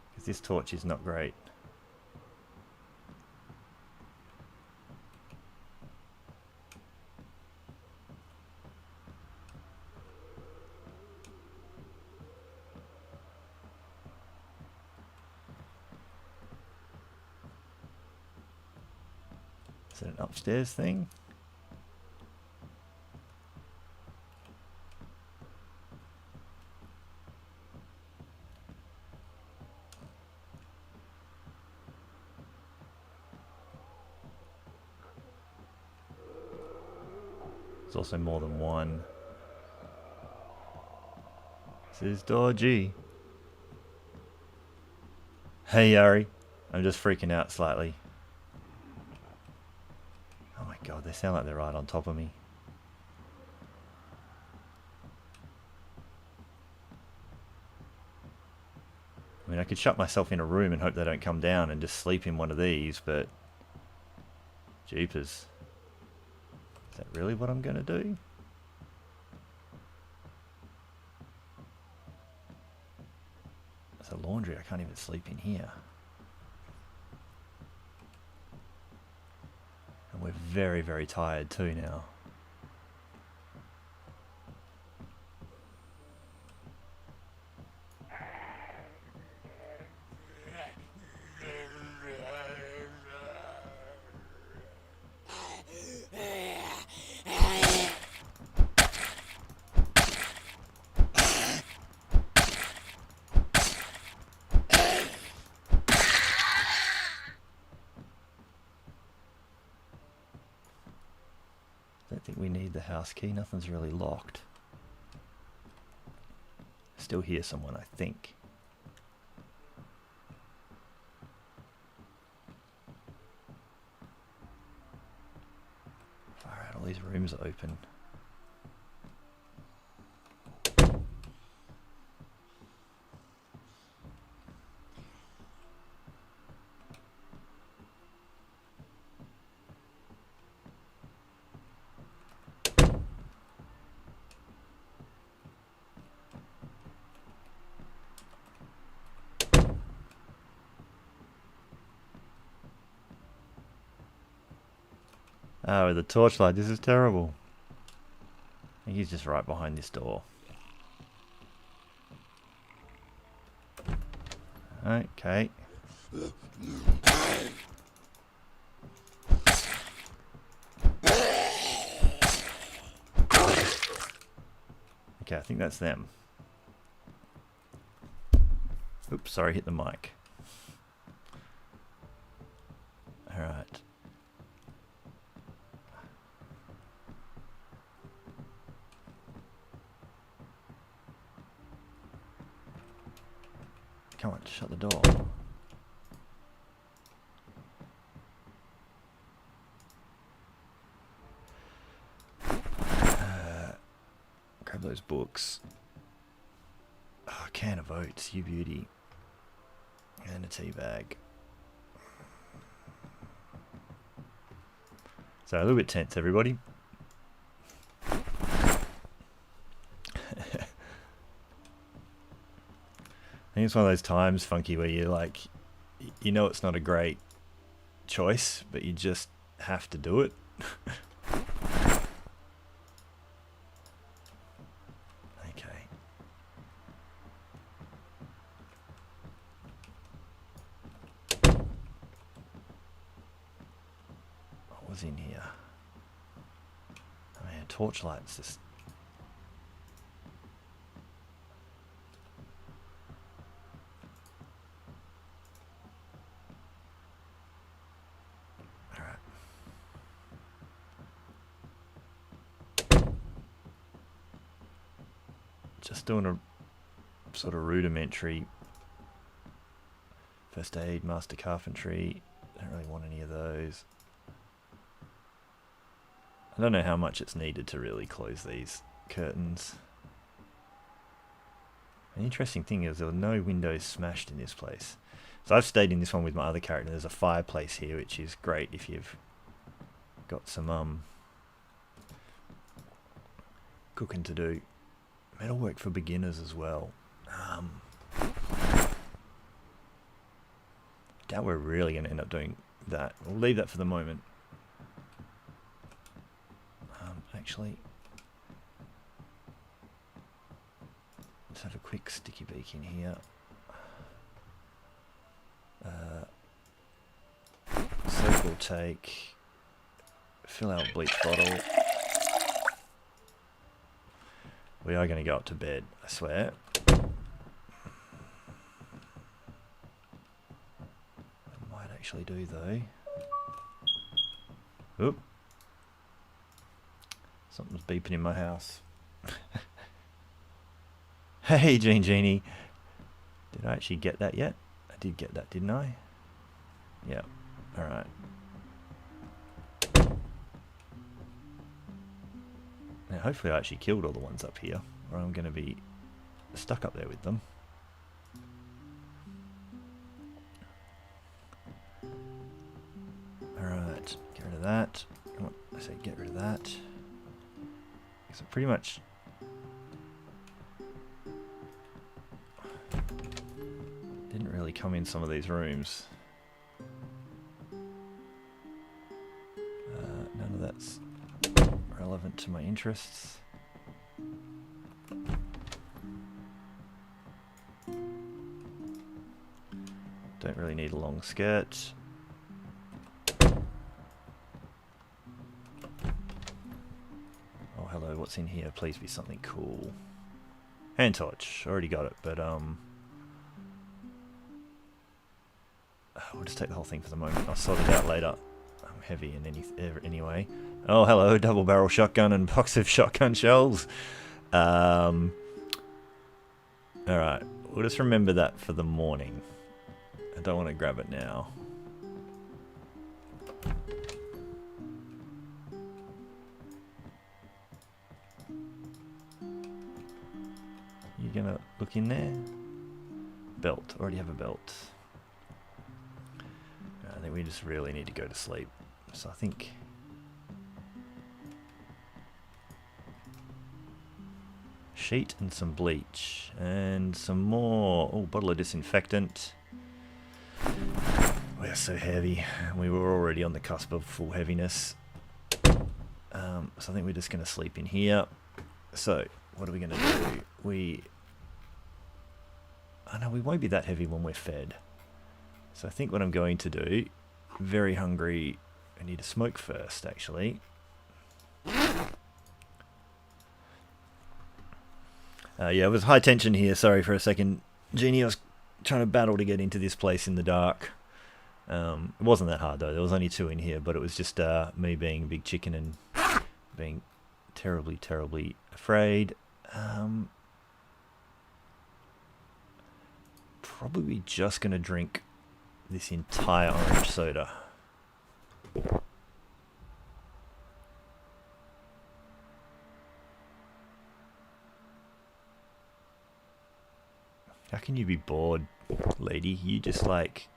because this torch is not great. Is it an upstairs thing? There's also more than one. This is dodgy. Hey Yari, I'm just freaking out slightly. Oh my god, they sound like they're right on top of me. I mean, I could shut myself in a room and hope they don't come down and just sleep in one of these, but... Jeepers. Is that really what I'm going to do? There's a laundry, I can't even sleep in here. And we're very, very tired too now. I don't think we need the house key, nothing's really locked. Still hear someone, I think. Far out, all these rooms are open. Oh, with the torchlight, this is terrible. I think he's just right behind this door. Okay. Okay, I think that's them. Oops, sorry, hit the mic. Alright. Come on, shut the door. Grab those books. Oh, a can of oats, you beauty. And a tea bag. So a little bit tense, everybody. I think it's one of those times, Funky, where you're like, you know it's not a great choice, but you just have to do it. Okay. What was in here? I mean, torchlight's just... Just doing a sort of rudimentary first aid, master carpentry. Don't really want any of those. I don't know how much it's needed to really close these curtains. An interesting thing is there were no windows smashed in this place. So I've stayed in this one with my other character. There's a fireplace here, which is great if you've got some cooking to do. Metalwork for beginners as well. Doubt we're really going to end up doing that. We'll leave that for the moment. Actually, let's have a quick sticky beak in here. Soap will take Fill our bleach bottle. We are going to go up to bed, I swear. I might actually do though. Oop. Something's beeping in my house. Hey, Genie. Did I actually get that yet? I did get that, didn't I? Yeah. Alright. Now, hopefully I actually killed all the ones up here, or I'm going to be stuck up there with them. Alright, get rid of that. I say get rid of that. So pretty much... didn't really come in some of these rooms. None of that's relevant to my interests. Don't really need a long skirt. Oh, hello, what's in here? Please be something cool. Hand torch, already got it, but we'll just take the whole thing for the moment. I'll sort it out later. I'm heavy in anyway. Oh, hello, double barrel shotgun and box of shotgun shells. Alright, we'll just remember that for the morning. I don't want to grab it now. You gonna look in there? Belt, already have a belt. I think we just really need to go to sleep. So I think... sheet and some bleach. And some more... oh, bottle of disinfectant. We're so heavy. We were already on the cusp of full heaviness. So I think we're just going to sleep in here. So, what are we going to do? Oh no, we won't be that heavy when we're fed. So I think what I'm going to do, very hungry, I need to smoke first actually. Yeah, it was high tension here, sorry for a second. Genie, I was trying to battle to get into this place in the dark. It wasn't that hard though, there was only 2 in here, but it was just me being a big chicken and being terribly, terribly afraid. Probably just going to drink this entire orange soda. How can you be bored, lady? You just like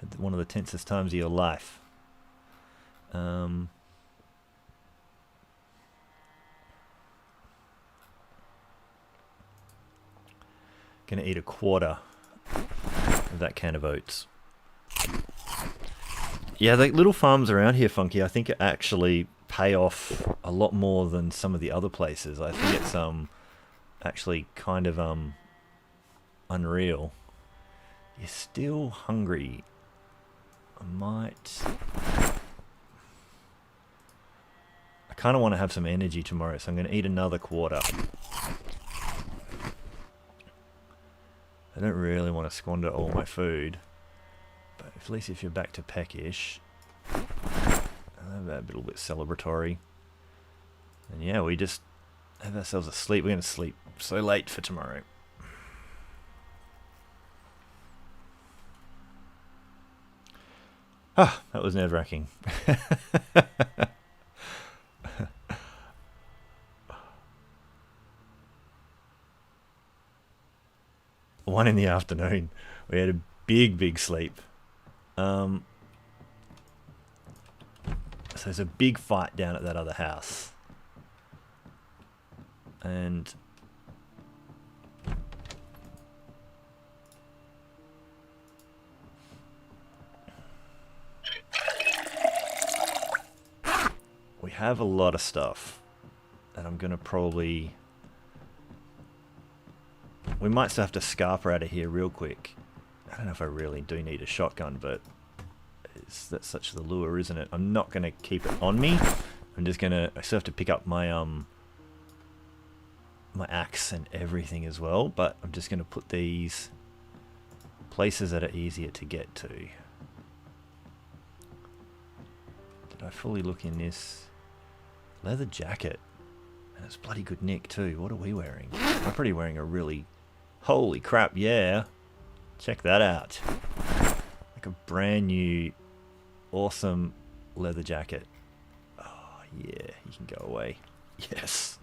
had one of the tensest times of your life. Gonna eat a quarter of that can of oats. Yeah, the little farms around here, Funky, I think actually pay off a lot more than some of the other places. I think it's actually kind of unreal. You're still hungry. I kind of want to have some energy tomorrow, so I'm going to eat another quarter. I don't really want to squander all my food, but at least if you're back to peckish, a little bit celebratory. And yeah, we just have ourselves a sleep. We're going to sleep so late for tomorrow. Ah, that was nerve-wracking. 1 in the afternoon. We had a big sleep. So there's a big fight down at that other house. And we have a lot of stuff that I'm gonna probably... we might still have to scarper out of here real quick. I don't know if I really do need a shotgun, but That's such the lure, isn't it? I'm not going to keep it on me. I'm just going to... I still have to pick up my my axe and everything as well, but I'm just going to put these places that are easier to get to. Did I fully look in this? Leather jacket. And it's bloody good nick too. What are we wearing? I'm pretty wearing a really... Holy crap, yeah. Check that out. Like a brand new, awesome leather jacket. Oh, yeah. You can go away. Yes.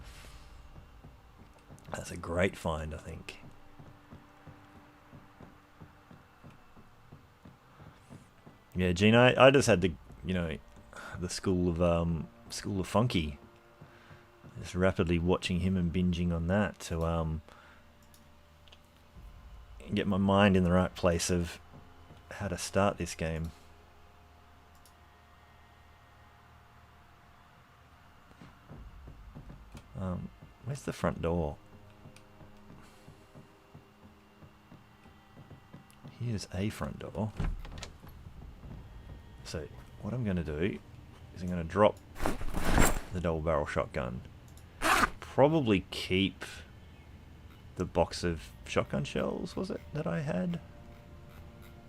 That's a great find, I think. Yeah, Gene, I just had the, you know, the school of Funky. Just rapidly watching him and binging on that to get my mind in the right place of how to start this game. Where's the front door? Here's a front door. So what I'm going to do is I'm going to drop the double barrel shotgun. Probably keep the box of shotgun shells, was it, that I had?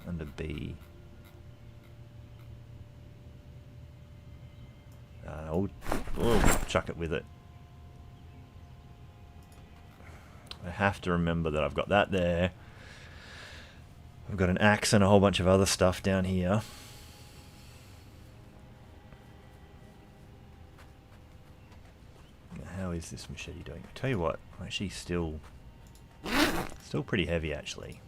Under B. We'll chuck it with it. I have to remember that I've got that there. I've got an axe and a whole bunch of other stuff down here. How is this machete doing? I tell you what, I'm actually still pretty heavy actually.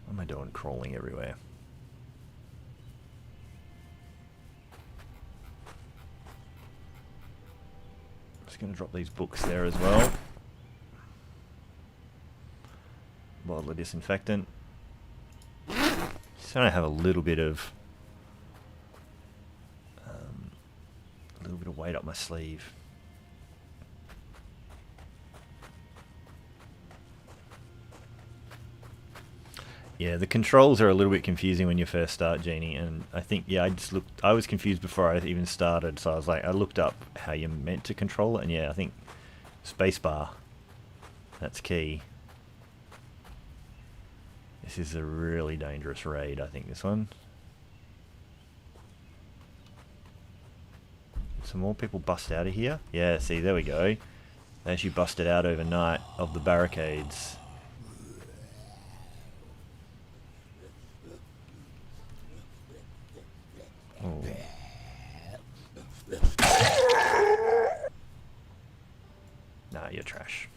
What am I doing crawling everywhere? Just going to drop these books there as well. Bottle of disinfectant. Just want to have a little bit of weight up my sleeve. Yeah, the controls are a little bit confusing when you first start, Jeannie, and I think, yeah, I was confused before I even started, so I was like, I looked up how you're meant to control it, and yeah, I think spacebar, that's key. This is a really dangerous raid, I think, this one. Some more people bust out of here. Yeah, see, there we go. They actually busted out overnight of the barricades. Oh. Nah, you're trash.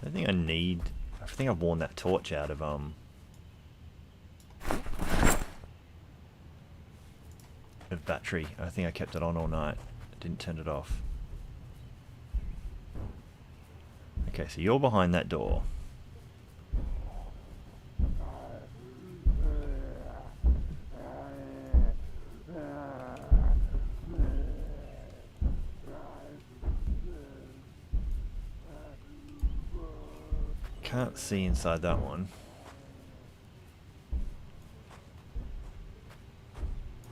I don't think I need... I think I've worn that torch out of battery. I think I kept it on all night. I didn't turn it off. Okay, so you're behind that door. Can't see inside that one.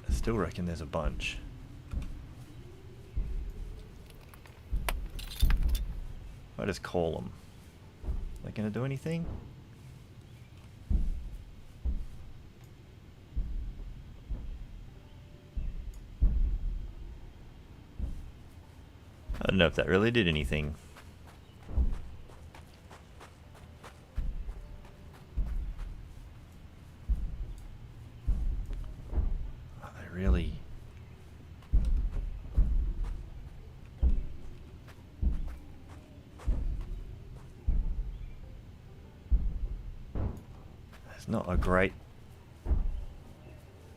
I still reckon there's a bunch. I just call them. Are they going to do anything? I don't know if that really did anything. Really? That's not a great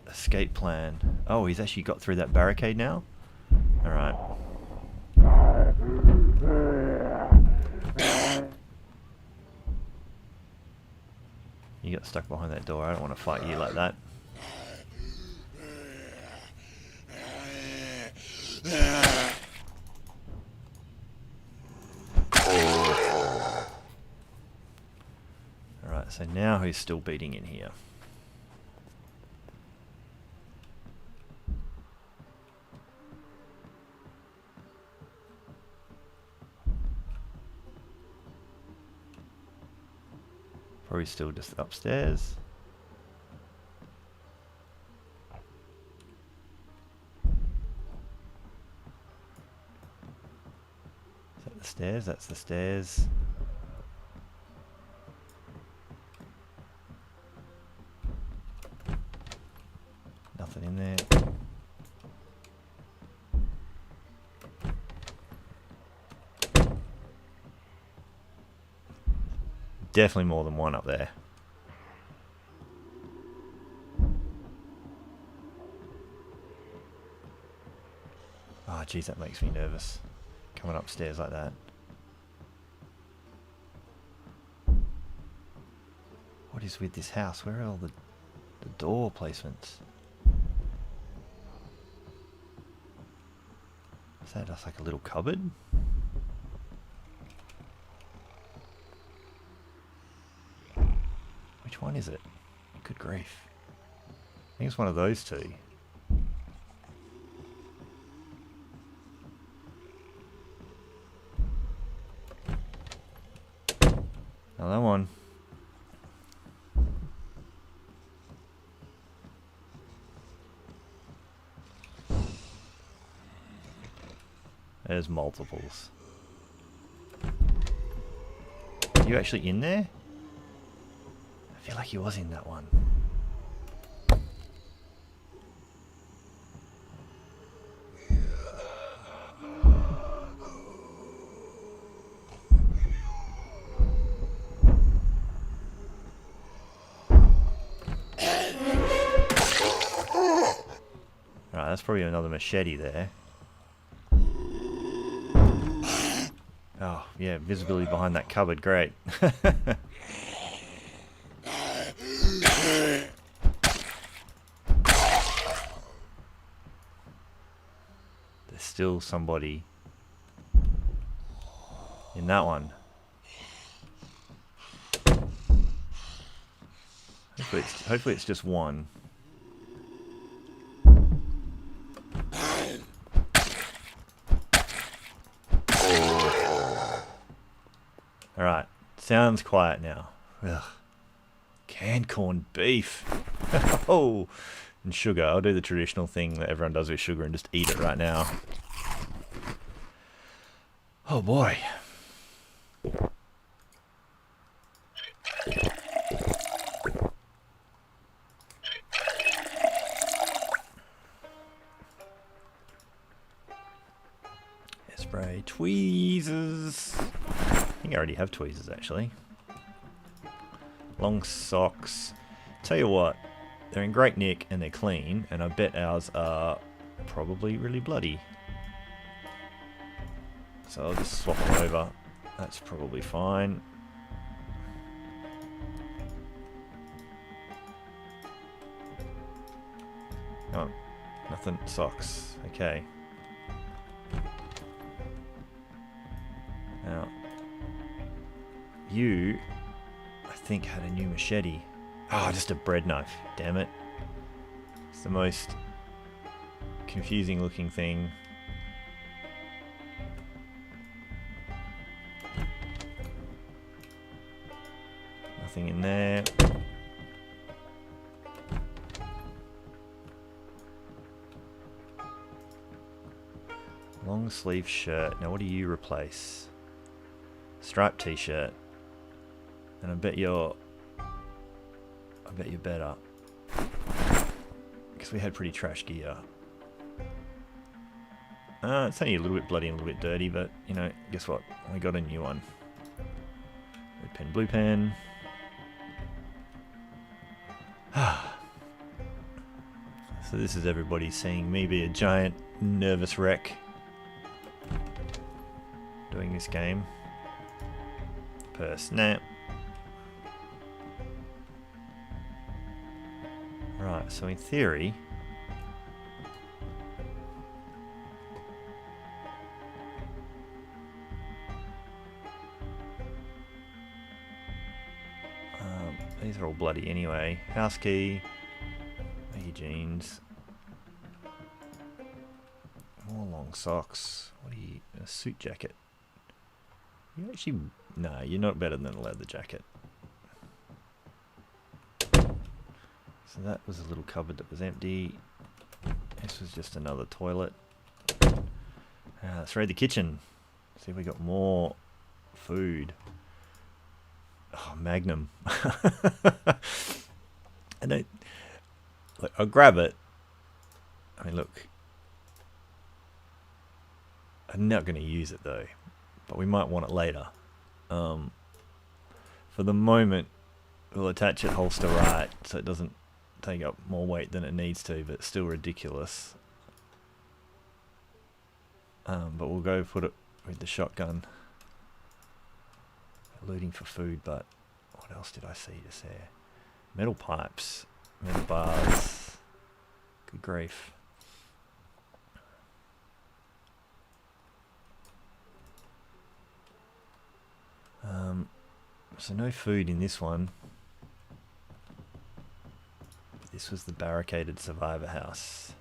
escape plan. Oh, he's actually got through that barricade now? Alright. You got stuck behind that door. I don't want to fight you like that. Alright, so So now who's still beating in here? Probably still just upstairs. Is that the stairs? That's the stairs. Nothing in there. Definitely more than one up there. Oh, geez, that makes me nervous. Coming upstairs like that. What is with this house? Where are all the door placements? Is that just like a little cupboard? Which one is it? Good grief. I think it's one of those two. Another one. There's multiples. Are you actually in there? I feel like he was in that one. Alright, that's probably another machete there. Oh, yeah, visibility behind that cupboard, great. There's still somebody in that one. Hopefully it's just one. Alright, sounds quiet now. Ugh. Canned corned beef. Oh, and sugar. I'll do the traditional thing that everyone does with sugar and just eat it right now. Oh boy. Spray tweezers. I think I already have tweezers actually. Long socks. Tell you what, they're in great nick and they're clean, and I bet ours are probably really bloody. So I'll just swap them over. That's probably fine. Oh, nothing. Socks. Okay. Now, you, I think, had a new machete. Oh, just a bread knife. Damn it. It's the most confusing looking thing. Nothing in there. Long sleeve shirt. Now what do you replace? Striped t-shirt. And I bet you're better. Because we had pretty trash gear. It's only a little bit bloody and a little bit dirty, but, you know, guess what? We got a new one. Red pen, blue pen. So this is everybody seeing me be a giant nervous wreck doing this game. Per snap. Right, so in theory, These are all bloody anyway. House key. Hey, jeans. More long socks. What are you? A suit jacket. You actually... No, you're not better than a leather jacket. So that was a little cupboard that was empty. This was just another toilet. Let's raid the kitchen. See if we got more food. Oh, Magnum. I don't... Look, I'll grab it. I mean, look. I'm not going to use it though. But we might want it later. For the moment, we'll attach it holster right so it doesn't take up more weight than it needs to, but it's still ridiculous. But we'll go put it with the shotgun. Looting for food, but what else did I see just there? Metal pipes, metal bars. Good grief. So no food in this one. This was the barricaded survivor house.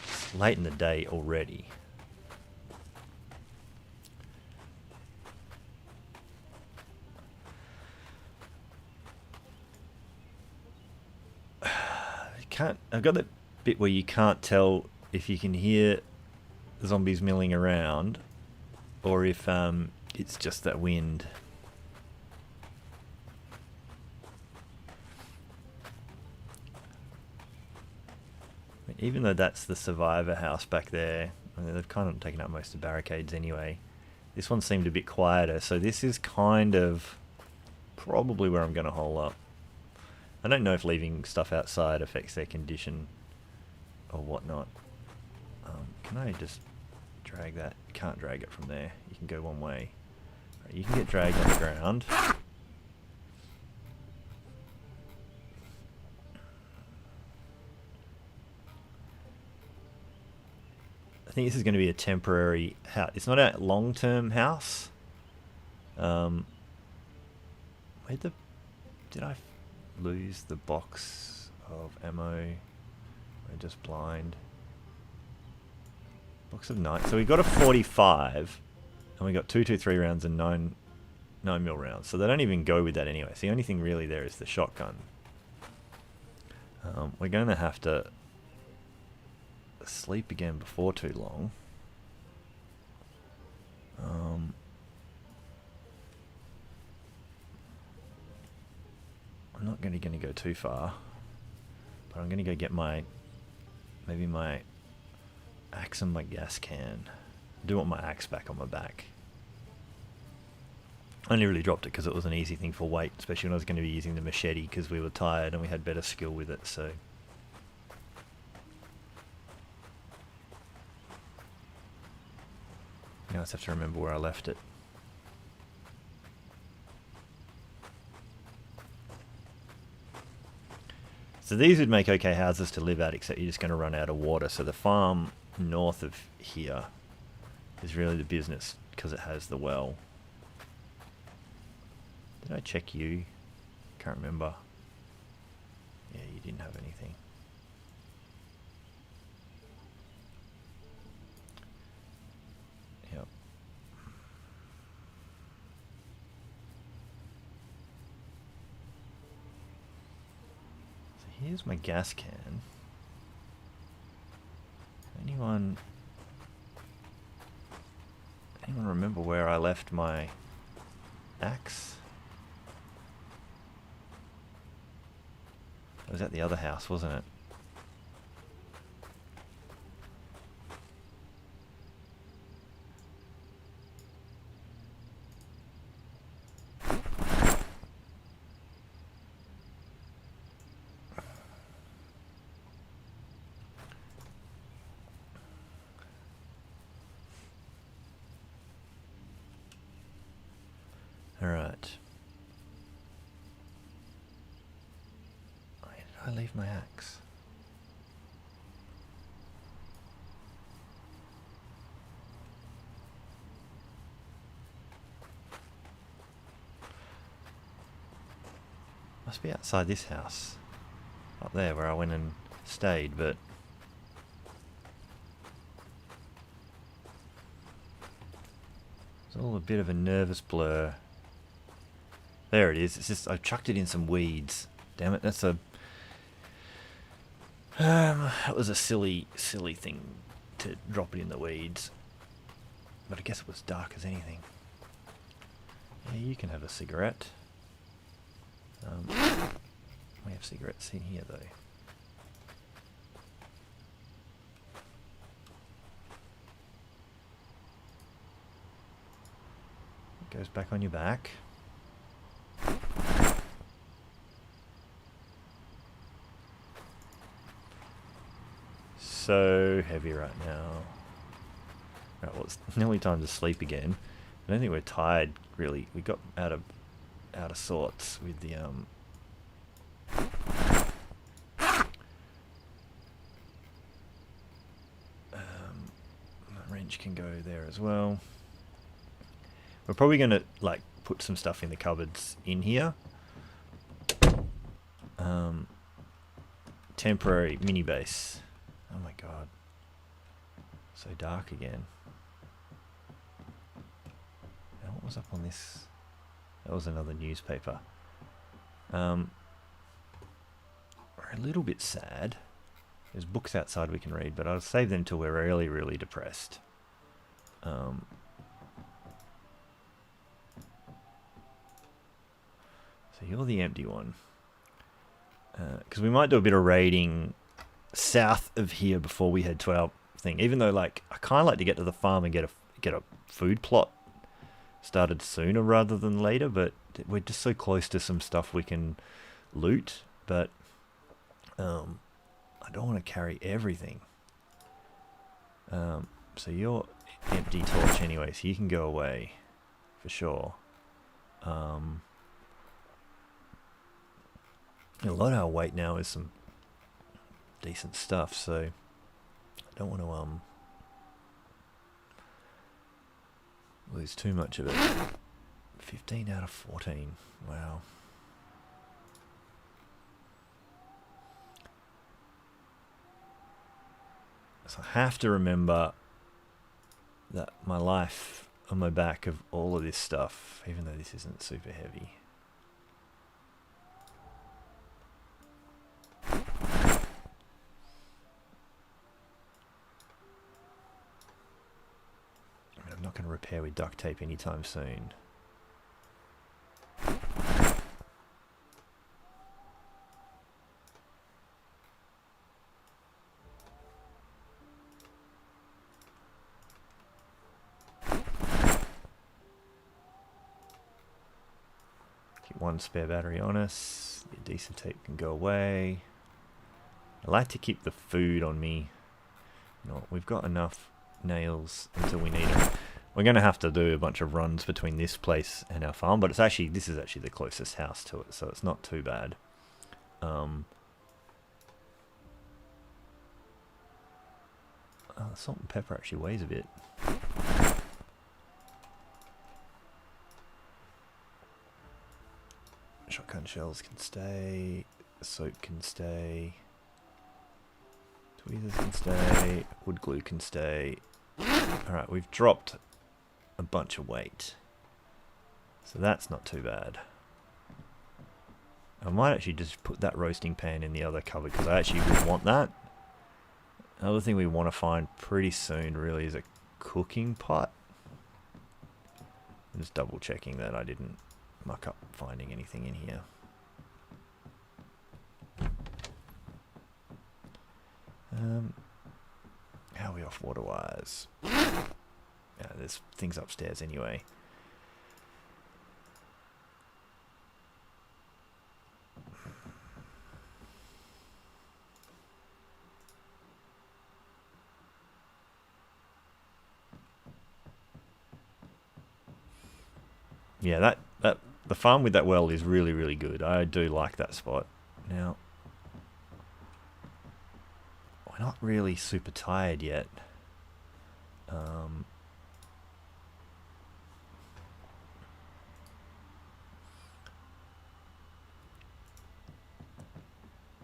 It's late in the day already. I've got that bit where you can't tell if you can hear zombies milling around or if it's just that wind. Even though that's the survivor house back there, I mean, they've kind of taken up most of the barricades anyway. This one seemed a bit quieter, so this is kind of probably where I'm going to hole up. I don't know if leaving stuff outside affects their condition or whatnot. Can I just drag that? You can't drag it from there. You can go one way. Right, you can get dragged on the ground. I think this is going to be a temporary house. It's not a long-term house. Did I lose the box of ammo? I'm just blind. Box of 9. So we got a 45, and we got 223 rounds and 9mm rounds. So they don't even go with that anyway. So the only thing really there is the shotgun. We're going to have to sleep again before too long. I'm not going to go too far, but I'm going to go get maybe my axe and my gas can. I do want my axe back on my back. I only really dropped it because it was an easy thing for weight, especially when I was going to be using the machete because we were tired and we had better skill with it. So now I just have to remember where I left it. So these would make okay houses to live at, except you're just going to run out of water. So the farm north of here is really the business because it has the well. Did I check you? Can't remember. Yeah, you didn't have anything. Yep. So here's my gas can. Anyone remember where I left my axe? It was at the other house, wasn't it? Alright. Where did I leave my axe? Must be outside this house. Up there where I went and stayed, but... It's all a bit of a nervous blur. There it is. It's just, I chucked it in some weeds. Damn it, that's a... that was a silly thing to drop it in the weeds. But I guess it was dark as anything. Yeah, you can have a cigarette. We have cigarettes in here though. It goes back on your back. So heavy right now. Right, well, it's nearly time to sleep again. I don't think we're tired really. We got out of sorts with the wrench can go there as well. We're probably gonna like put some stuff in the cupboards in here. Temporary mini base. Oh my god. So dark again. Now what was up on this? That was another newspaper. We're a little bit sad. There's books outside we can read, but I'll save them till we're really, really depressed. So you're the empty one. Because we might do a bit of raiding south of here before we head to our thing. Even though, like, I kind of like to get to the farm and get a food plot started sooner rather than later. But we're just so close to some stuff we can loot. But I don't want to carry everything. So you're empty torch anyway, so you can go away for sure. A lot of our weight now is some decent stuff, so I don't want to lose too much of it. 15 out of 14. Wow. So I have to remember that my life on my back of all of this stuff, even though this isn't super heavy. I'm not going to repair with duct tape anytime soon. Keep one spare battery on us. The adhesive tape can go away. I like to keep the food on me. No, we've got enough nails until we need them. We're going to have to do a bunch of runs between this place and our farm, but this is actually the closest house to it, so it's not too bad. Salt and pepper actually weighs a bit. Shotgun shells can stay. Soap can stay. Tweezers can stay. Wood glue can stay. Alright, we've dropped a bunch of weight. So that's not too bad. I might actually just put that roasting pan in the other cupboard because I actually would want that. Another thing we want to find pretty soon really is a cooking pot. I'm just double checking that I didn't muck up finding anything in here. How are we off water-wise? Yeah, there's things upstairs anyway. Yeah, the farm with that well is really, really good. I do like that spot. Now, we're not really super tired yet.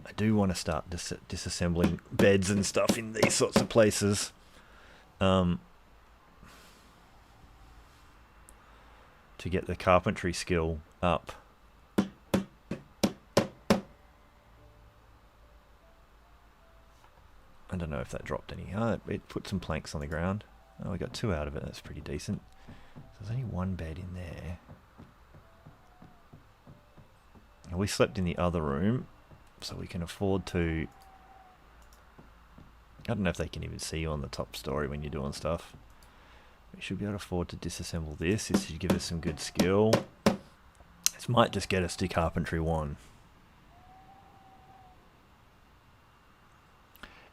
I do want to start disassembling beds and stuff in these sorts of places. To get the carpentry skill up. I don't know if that dropped any. Oh, it put some planks on the ground. Oh, we got 2 out of it. That's pretty decent. So there's only 1 bed in there. And we slept in the other room, so we can afford to... I don't know if they can even see you on the top story when you're doing stuff. We should be able to afford to disassemble this. This should give us some good skill. This might just get us to carpentry 1.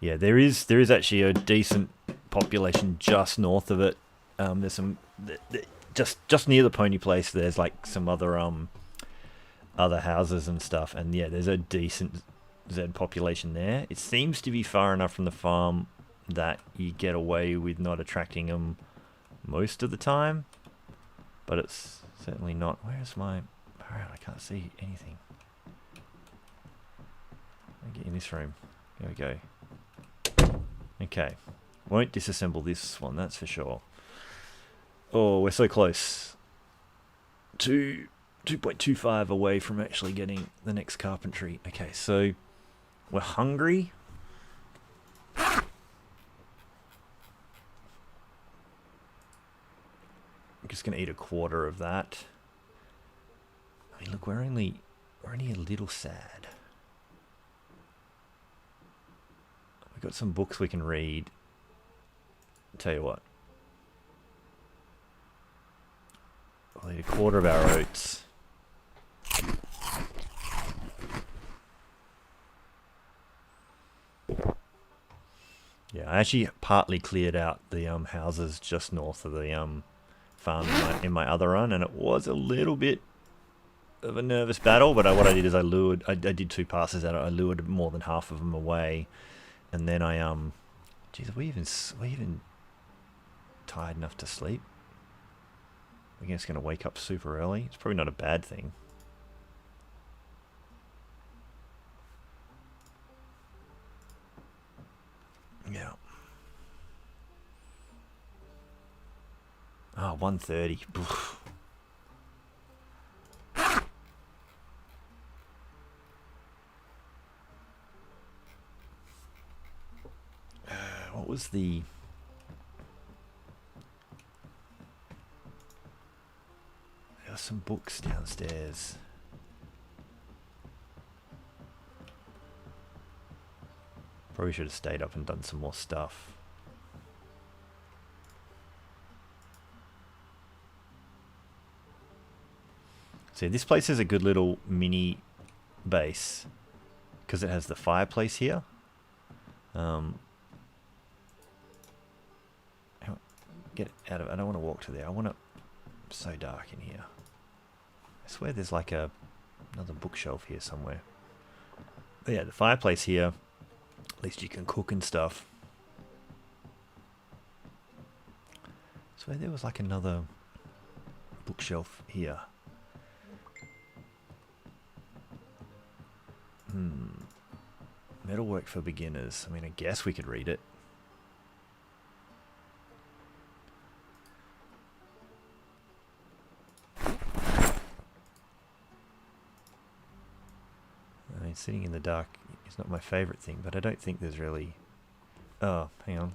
Yeah, there is actually a decent population just north of it. There's some just near the pony place. There's like some other houses and stuff, and yeah, there's a decent Z population there. It seems to be far enough from the farm that you get away with not attracting them most of the time, but it's certainly not. Where's my... Alright, I can't see anything. I'll get in this room. There we go. Okay. Won't disassemble this one, that's for sure. Oh, we're so close. 2.25 away from actually getting the next carpentry. Okay, so we're hungry. I'm just going to eat a quarter of that. I mean, look, we're only a little sad. We've got some books we can read. Tell you what. I'll eat a quarter of our oats. Yeah, I actually partly cleared out the houses just north of the farm in my other run, and it was a little bit of a nervous battle, but what I did is I did 2 passes at it. I lured more than half of them away, and then I geez, are we even tired enough to sleep? We're just going to wake up super early. It's probably not a bad thing. Yeah. Oh, 1:30. What was the... There are some books downstairs. Probably should have stayed up and done some more stuff. See, this place is a good little mini base because it has the fireplace here. Get out of it. I don't want to walk to there. I want to... It's so dark in here. I swear there's like another bookshelf here somewhere. But yeah, the fireplace here. At least you can cook and stuff. I swear there was like another bookshelf here. Metalwork for beginners. I mean, I guess we could read it. I mean, sitting in the dark is not my favourite thing, but I don't think there's really... Oh, hang on.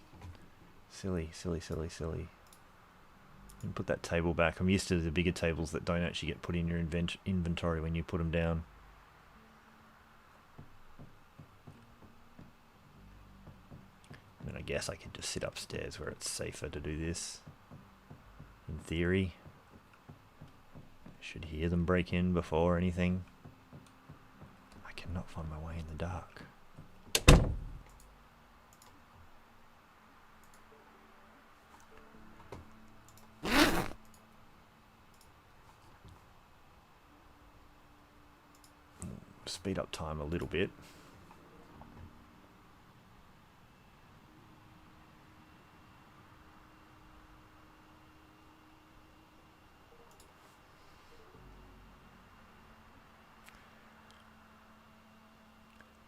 Silly. Put that table back. I'm used to the bigger tables that don't actually get put in your inventory when you put them down. I mean, I guess I could just sit upstairs where it's safer to do this. In theory. Should hear them break in before anything. I cannot find my way in the dark. Speed up time a little bit.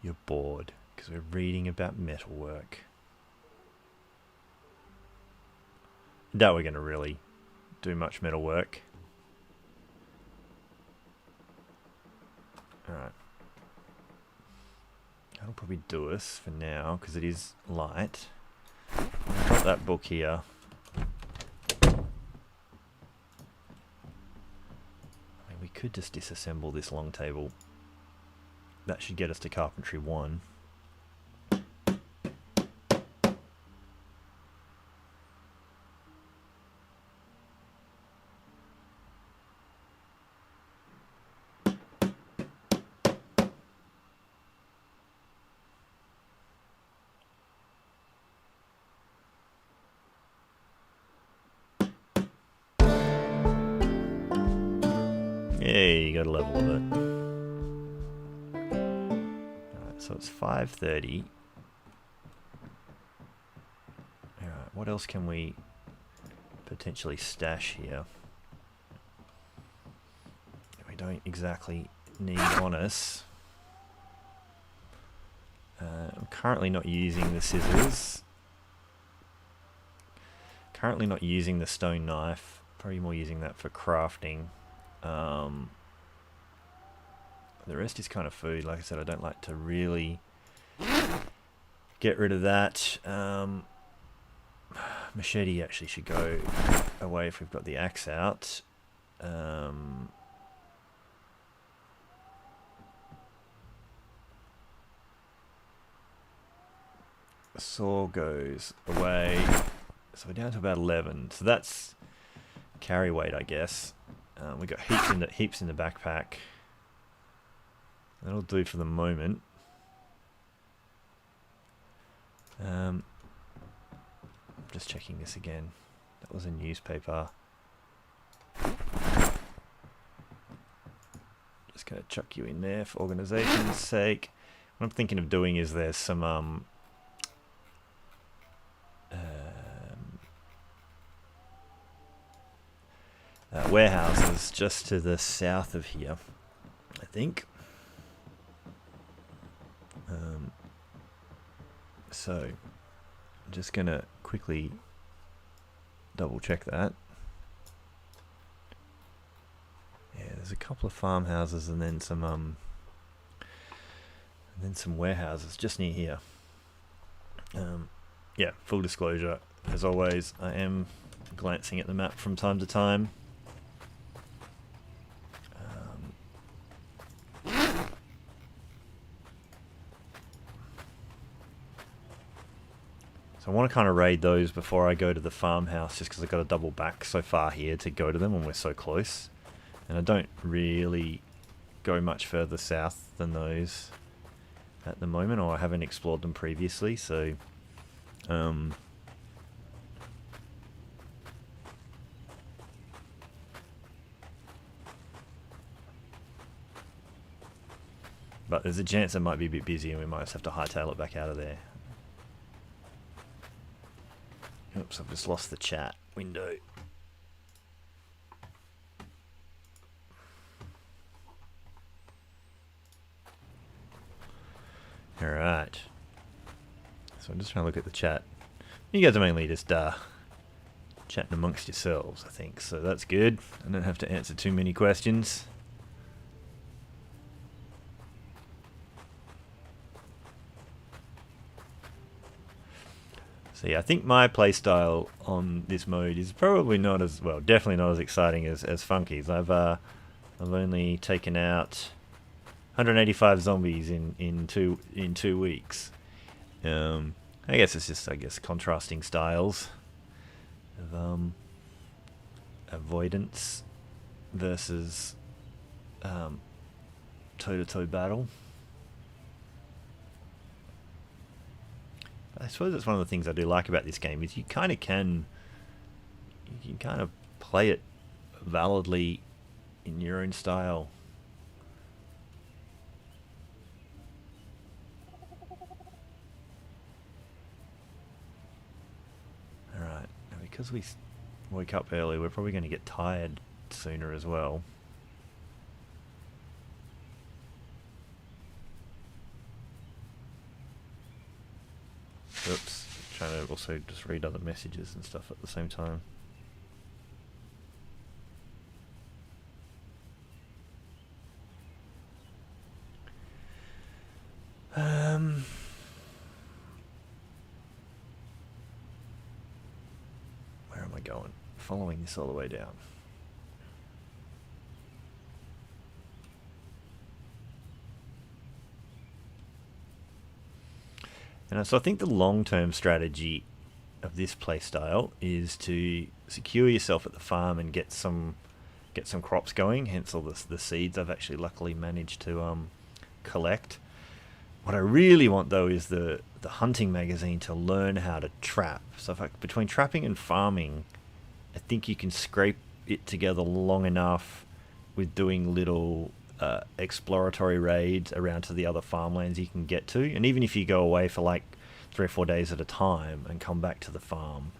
You're bored because we're reading about metalwork. Doubt we're going to really do much metalwork. Alright. That'll probably do us for now because it is light. I'll drop that book here. I mean, we could just disassemble this long table. That should get us to carpentry 1. Yeah, you got a level of it. Alright, so it's 5:30. Alright, what else can we potentially stash here? We don't exactly need on us. I'm currently not using the scissors. Currently not using the stone knife. Probably more using that for crafting. The rest is kind of food. Like I said, I don't like to really get rid of that. Machete actually should go away if we've got the axe out. Saw goes away. So we're down to about 11. So that's carry weight, I guess. We got heaps in the backpack. That'll do for the moment. Just checking this again. That was a newspaper. Just gonna chuck you in there for organization's sake. What I'm thinking of doing is there's some warehouses just to the south of here, I think. So I'm just gonna quickly double check that. Yeah, there's a couple of farmhouses and then some warehouses just near here. Yeah, full disclosure, as always, I am glancing at the map from time to time. So I want to kind of raid those before I go to the farmhouse, just because I've got to double back so far here to go to them when we're so close. And I don't really go much further south than those at the moment, or I haven't explored them previously, so... But there's a chance it might be a bit busy and we might just have to hightail it back out of there. Oops, I've just lost the chat window. Alright. So I'm just trying to look at the chat. You guys are mainly just chatting amongst yourselves, I think. So that's good. I don't have to answer too many questions. So yeah, I think my playstyle on this mode is probably not as, well, definitely not as exciting as Funky's. I've only taken out 185 zombies in 2 weeks. I guess it's just contrasting styles of avoidance versus toe-to-toe battle. I suppose that's one of the things I do like about this game is you can kind of play it validly in your own style. Alright, now because we woke up early, we're probably going to get tired sooner as well. Oops. Trying to also just read other messages and stuff at the same time. Where am I going? Following this all the way down. And so I think the long-term strategy of this playstyle is to secure yourself at the farm and get some crops going. Hence all the seeds I've actually luckily managed to collect. What I really want though is the hunting magazine to learn how to trap. So between trapping and farming, I think you can scrape it together long enough with doing little exploratory raids around to the other farmlands you can get to. And even if you go away for like 3 or 4 days at a time and come back to the farm,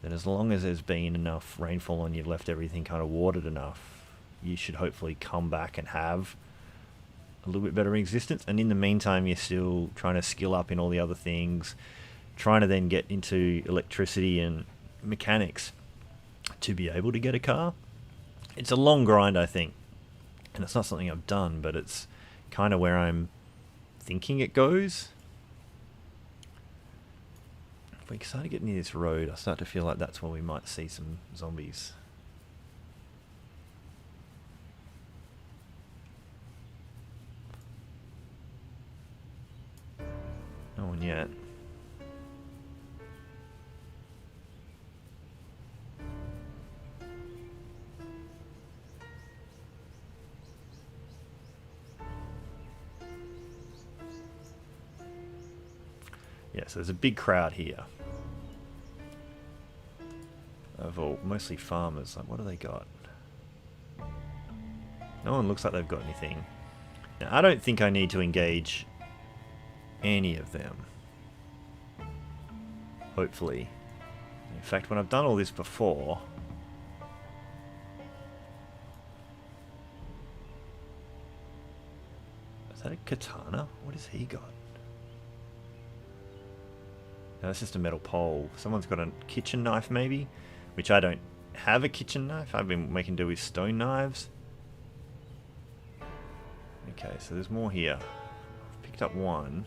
then as long as there's been enough rainfall and you've left everything kind of watered enough, you should hopefully come back and have a little bit better existence. And in the meantime, you're still trying to skill up in all the other things, trying to then get into electricity and mechanics to be able to get a car. It's a long grind, I think, and it's not something I've done, but it's kind of where I'm thinking it goes. If we start to get near this road, I start to feel like that's where we might see some zombies. No one yet. Yeah, so there's a big crowd here of all mostly farmers. Like, what do they got? No one looks like they've got anything. Now, I don't think I need to engage any of them. Hopefully. In fact, when I've done all this before, is that a katana? What has he got? No, that's just a metal pole. Someone's got a kitchen knife maybe, which I don't have a kitchen knife. I've been making do with stone knives. Okay, so there's more here. I've picked up one.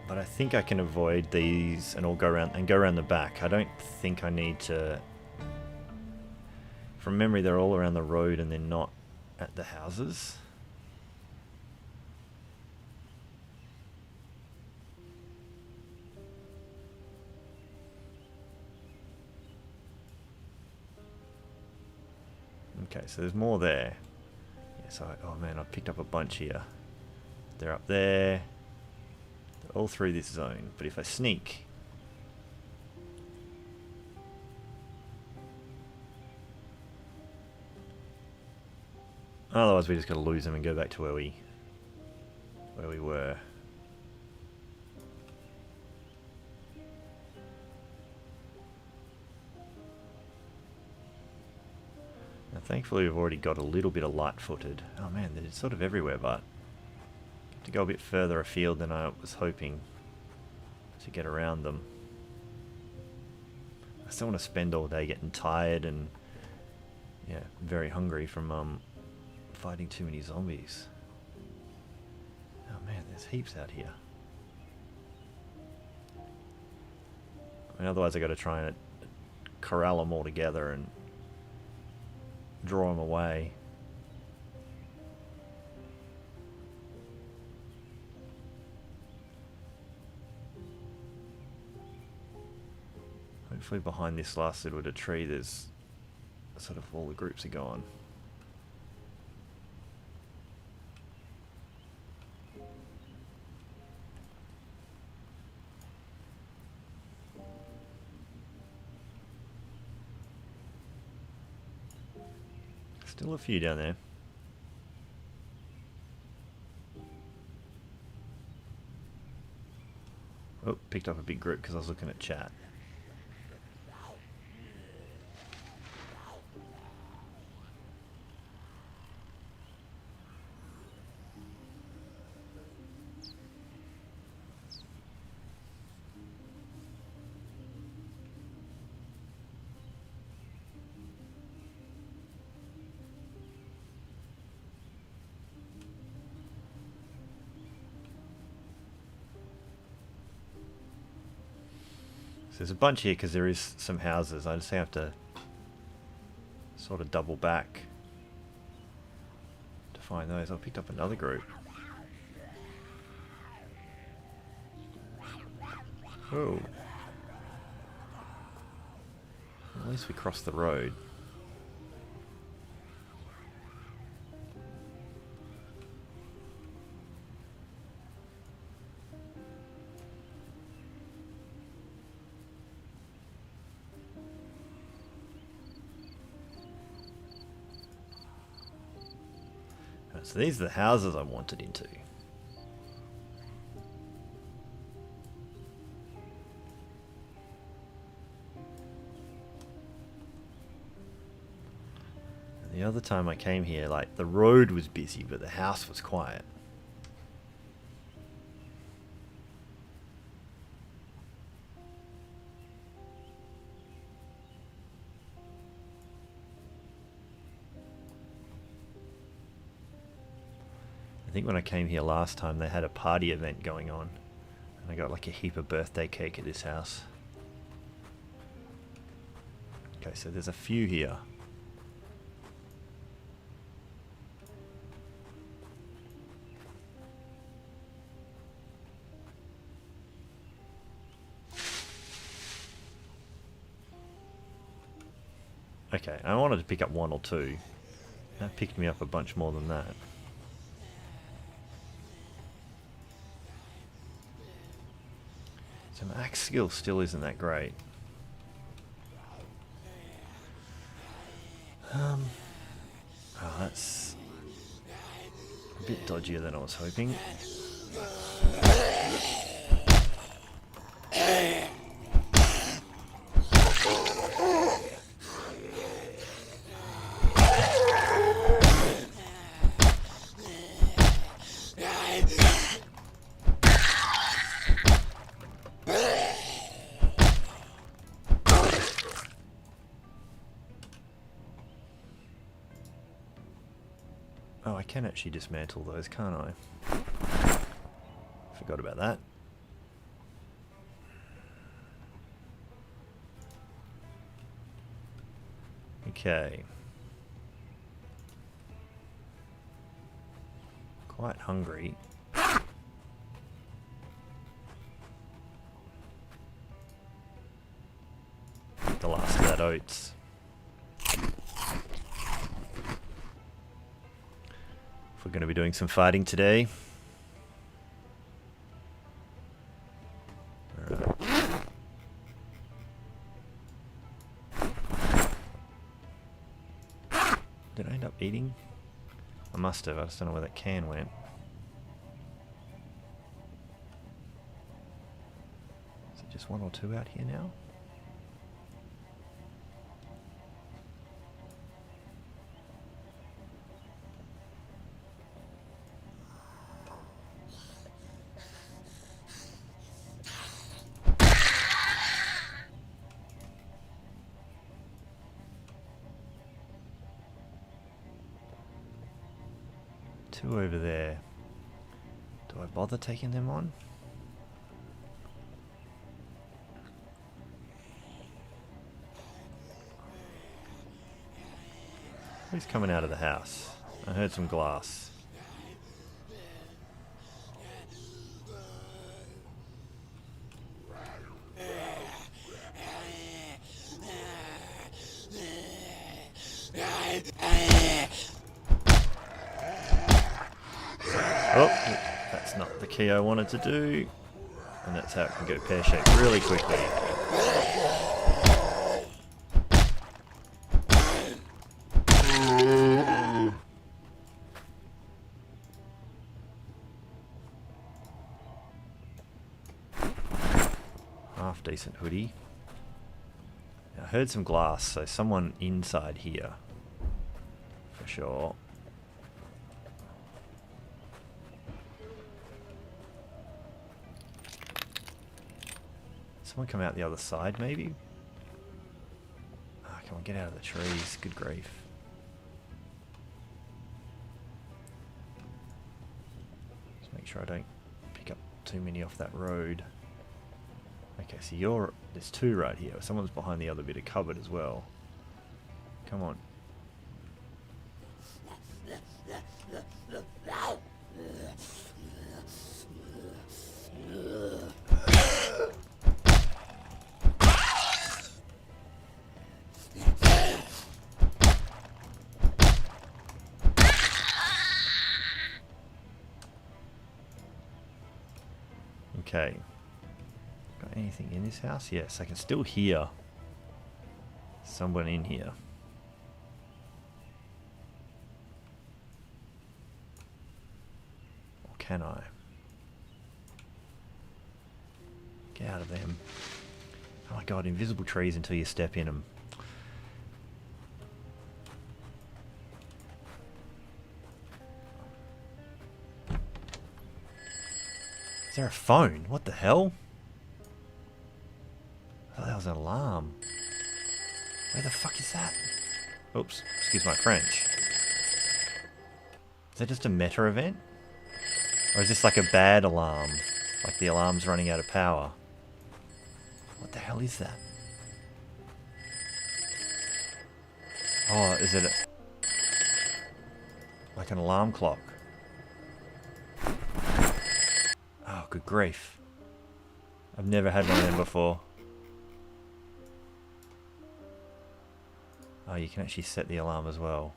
But I think I can avoid these and all go around the back. I don't think I need to. From memory, they're all around the road and they're not at the houses. Okay, so there's more there. Yeah, so oh man, I've picked up a bunch here. They're up there. They're all through this zone. But if I sneak, otherwise we just gotta lose them and go back to where we were. Now thankfully we've already got a little bit of light-footed. Oh man, they're sort of everywhere, but to go a bit further afield than I was hoping to get around them. I still want to spend all day getting tired and yeah, very hungry from fighting too many zombies. Oh man, there's heaps out here. I mean, otherwise I got to try and corral them all together and draw them away. Hopefully behind this last little bit of tree there's sort of all the groups are gone. Still a few down there. Oh, picked up a big group because I was looking at chat. So there's a bunch here because there is some houses. I just have to sort of double back to find those. I picked up another group. Oh. At least we crossed the road. So these are the houses I wanted into. And the other time I came here, like, the road was busy, but the house was quiet. I think when I came here last time, they had a party event going on. And I got like a heap of birthday cake at this house. Okay, so there's a few here. Okay, I wanted to pick up one or two. That picked me up a bunch more than that. So my axe skill still isn't that great. Oh, that's a bit dodgier than I was hoping. Oh, I can actually dismantle those, can't I? Forgot about that. Okay. Quite hungry. The last of that oats. We're going to be doing some fighting today. Alright. Did I end up eating? I must have. I just don't know where that can went. Is it just one or two out here now? Two over there. Do I bother taking them on? Who's coming out of the house? I heard some glass. Oh, that's not the key I wanted to do. And that's how it can go pear-shaped really quickly. half decent hoodie. I heard some glass, so someone inside here. For sure. Someone come out the other side, maybe? Ah, come on, get out of the trees. Good grief. Just make sure I don't pick up too many off that road. Okay, so there's two right here. Someone's behind the other bit of cupboard as well. Come on. Okay. Got anything in this house? Yes, I can still hear someone in here. Or can I? Get out of them. Oh my god, invisible trees until you step in them. Is there a phone? What the hell? I thought that was an alarm. Where the fuck is that? Oops, excuse my French. Is that just a meta event? Or is this like a bad alarm? Like the alarm's running out of power? What the hell is that? Oh, is it like an alarm clock? Oh, good grief. I've never had one of them before. Oh, you can actually set the alarm as well.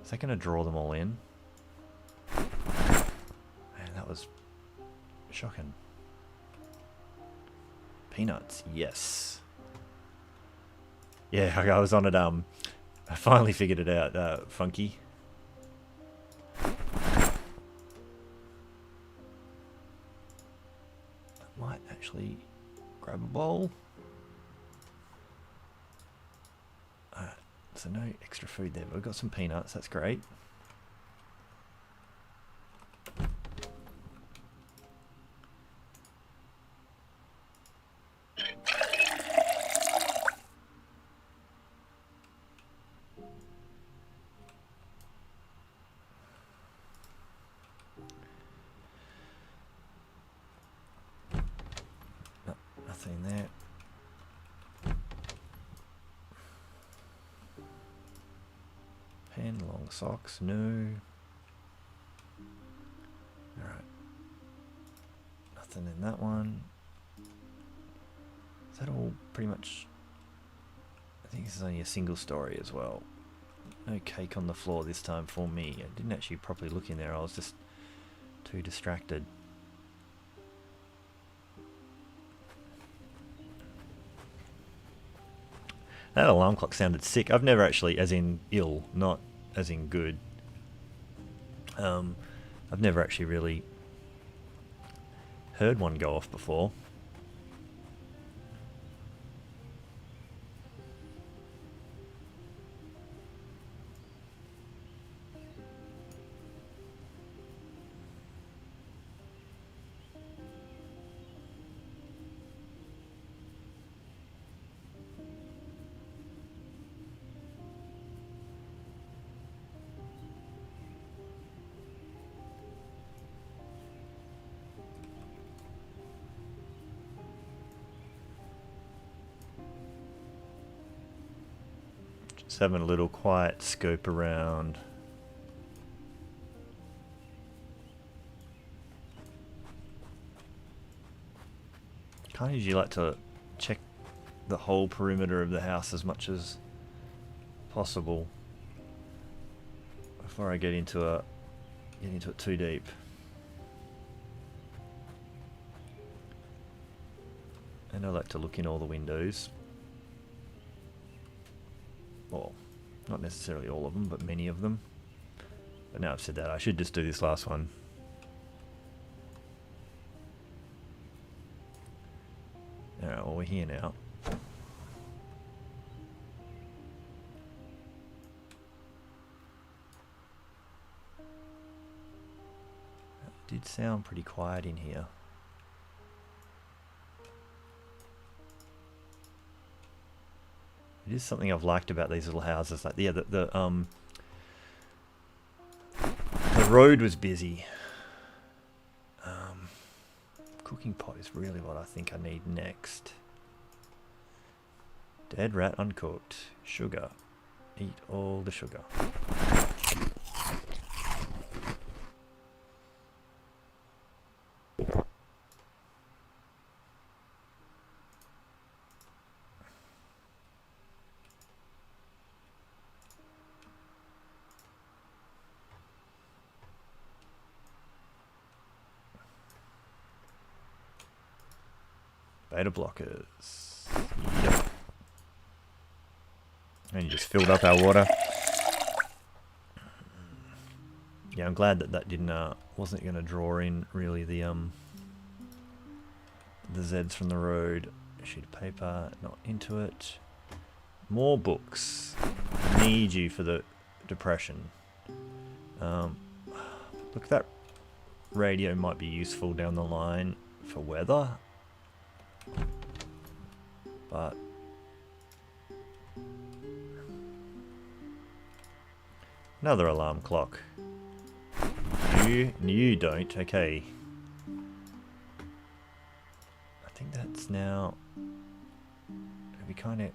Is that going to draw them all in? Man, that was shocking. Peanuts, yes. Yeah, I was on it. I finally figured it out. Funky. Might actually grab a bowl. Alright, so no extra food there, but we've got some peanuts, that's great. Nothing there. Pen, long socks, no. Alright. Nothing in that one. Is that all pretty much? I think this is only a single story as well. No cake on the floor this time for me. I didn't actually properly look in there, I was just too distracted. That alarm clock sounded sick. I've never actually, as in ill, not as in good. I've never actually really heard one go off before. Just having a little quiet scope around. Can't usually like to check the whole perimeter of the house as much as possible before I get into it too deep. And I like to look in all the windows. Well, not necessarily all of them, but many of them. But now I've said that, I should just do this last one. Alright, well we're here now. It did sound pretty quiet in here. It is something I've liked about these little houses. Like, yeah, the road was busy. Cooking pot is really what I think I need next. Dead rat uncooked. Sugar. Eat all the sugar. Beta blockers. Yep. And you just filled up our water. Yeah, I'm glad that didn't wasn't going to draw in really the Zeds from the road. A sheet of paper, not into it. More books. Need you for the depression. Look, that radio might be useful down the line for weather. But another alarm clock. You don't. Okay. I think that's now. We kind of.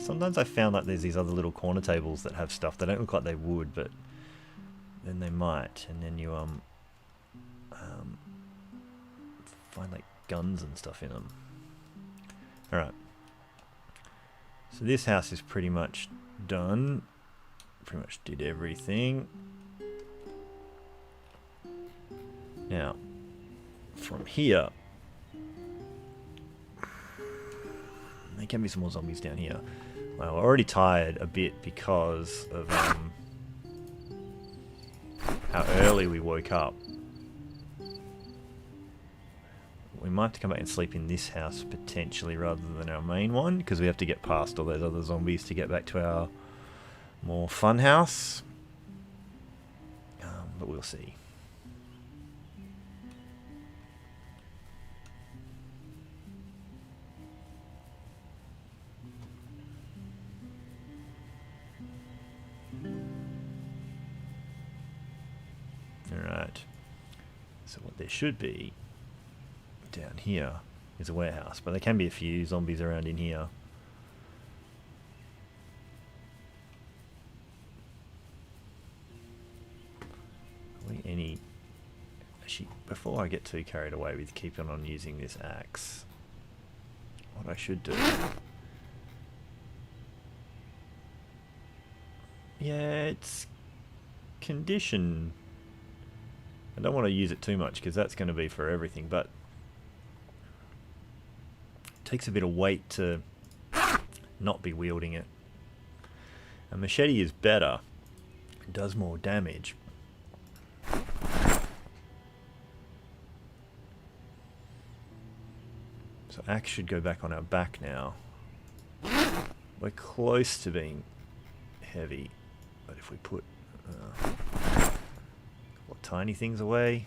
Sometimes I found like there's these other little corner tables that have stuff. They don't look like they would, but then they might. And then you find like guns and stuff in them. All right. So this house is pretty much done. Pretty much did everything. Now, from here, there can be some more zombies down here. Well, we're already tired a bit because of how early we woke up. We might have to come back and sleep in this house potentially rather than our main one, because we have to get past all those other zombies to get back to our more fun house. But we'll see. Alright. So what there should be down here is a warehouse, but there can be a few zombies around in here. Actually, before I get too carried away with keeping on using this axe, what I should do... Yeah, it's condition. I don't want to use it too much because that's going to be for everything, but it takes a bit of weight to not be wielding it. A machete is better. It does more damage. So axe should go back on our back now. We're close to being heavy, but if we put tiny things away,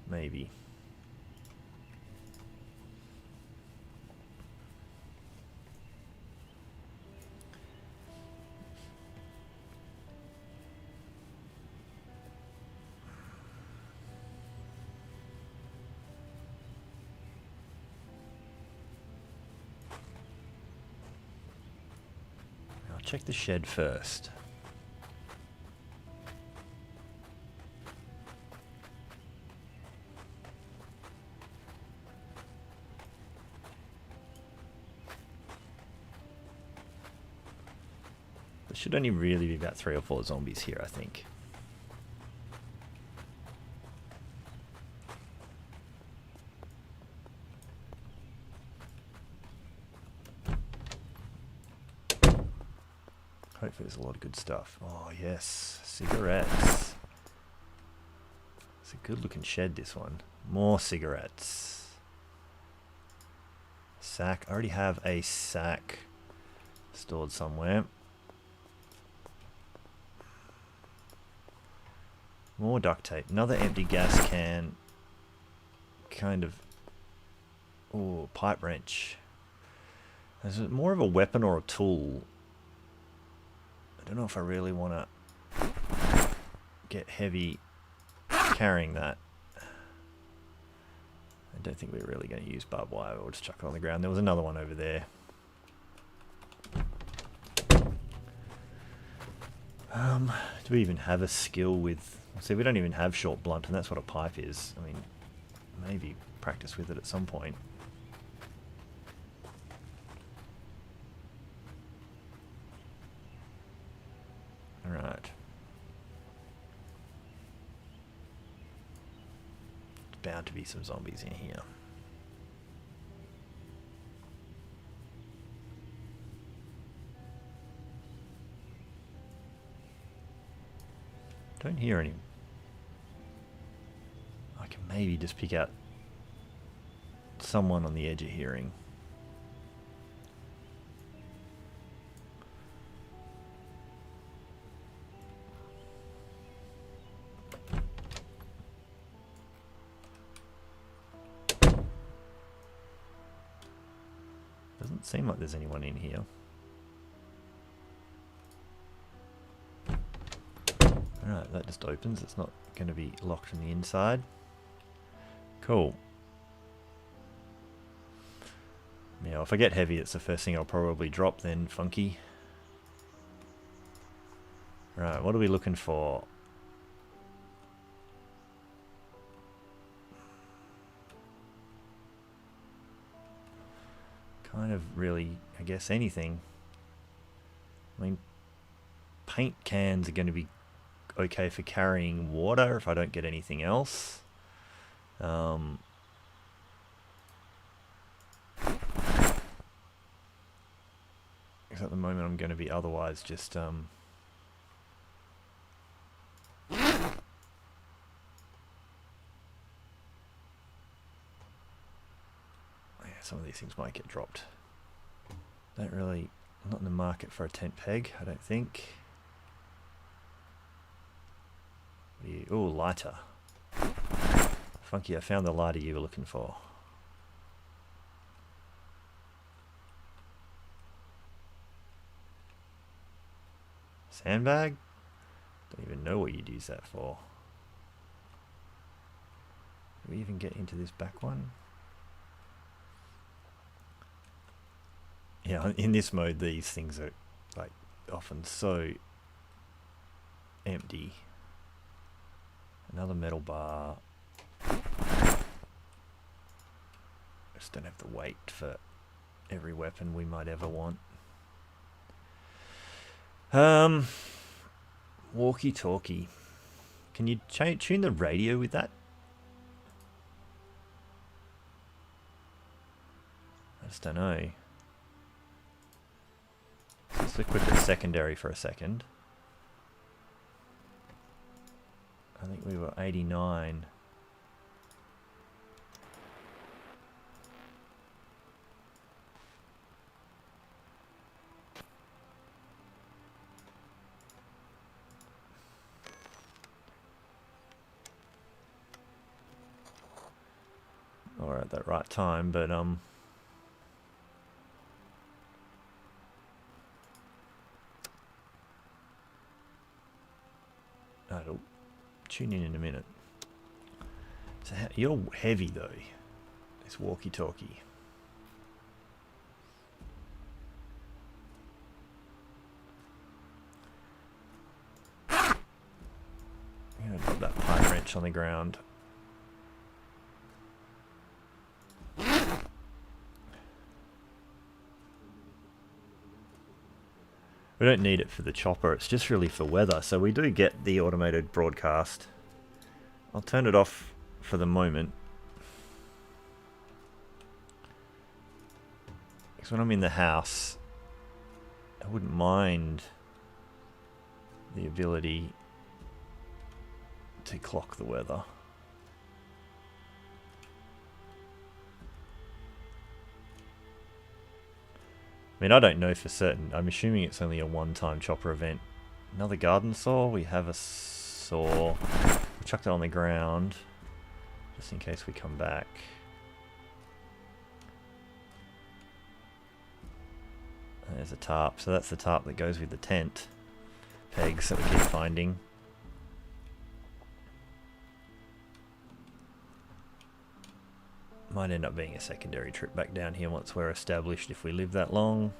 maybe. I'll check the shed first. There should only really be about 3 or 4 zombies here, I think. Hopefully there's a lot of good stuff. Oh yes, cigarettes. It's a good looking shed, this one. More cigarettes. Sack. I already have a sack stored somewhere. More duct tape. Another empty gas can. Kind of... Oh, pipe wrench. Is it more of a weapon or a tool? I don't know if I really want to get heavy carrying that. I don't think we're really going to use barbed wire. We'll just chuck it on the ground. There was another one over there. Do we even have a skill with... See, we don't even have short blunt, and that's what a pipe is. I mean, maybe practice with it at some point. Alright. There's bound to be some zombies in here. Don't hear any. I can maybe just pick out someone on the edge of hearing. Doesn't seem like there's anyone in here. Alright, that just opens. It's not going to be locked from the inside. Cool. Yeah, if I get heavy, it's the first thing I'll probably drop then, funky. Right, what are we looking for? Kind of really, I guess, anything. I mean, paint cans are going to be okay for carrying water if I don't get anything else. Because at the moment I'm going to be otherwise just yeah, some of these things might get dropped. Don't really, I'm not in the market for a tent peg, I don't think. Oh, lighter. Funky, I found the lighter you were looking for. Sandbag? Don't even know what you'd use that for. Do we even get into this back one? Yeah, in this mode these things are like often so empty. Another metal bar. I just don't have the weight for every weapon we might ever want. Walkie-talkie. Can you tune the radio with that? I just don't know. Let's equip it secondary for a second. I think we were 89. Or at that right time, but it'll tune in a minute. So you're heavy though, this walkie-talkie. I'm gonna drop that pipe wrench on the ground. We don't need it for the chopper, it's just really for weather. So we do get the automated broadcast. I'll turn it off for the moment. Because when I'm in the house, I wouldn't mind the ability to clock the weather. I mean, I don't know for certain. I'm assuming it's only a one-time chopper event. Another garden saw. We have a saw. We chucked it on the ground just in case we come back. And there's a tarp. So that's the tarp that goes with the tent pegs that we keep finding. Might end up being a secondary trip back down here once we're established if we live that long.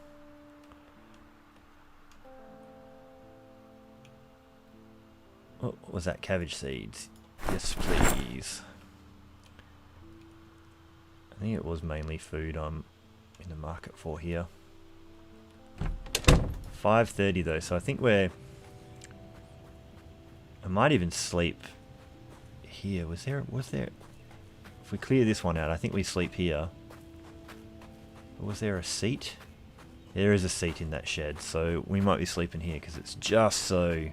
Oh, what was that? Cabbage seeds. Yes, please. I think it was mainly food I'm in the market for here. 5:30 though, so I think I might even sleep here. Was there... If we clear this one out, I think we sleep here. Was there a seat? There is a seat in that shed, so we might be sleeping here because it's just so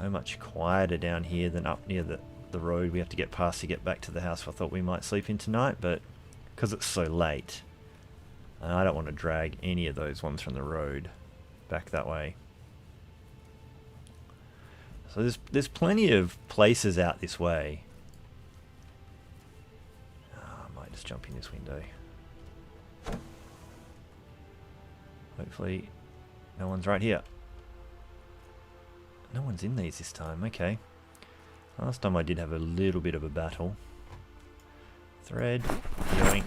much quieter down here than up near the road we have to get past to get back to the house. I thought we might sleep in tonight, but because it's so late, I don't want to drag any of those ones from the road back that way. So there's plenty of places out this way. Just jump in this window. Hopefully no one's right here. No one's in these this time, okay. Last time I did have a little bit of a battle. Thread, yoink.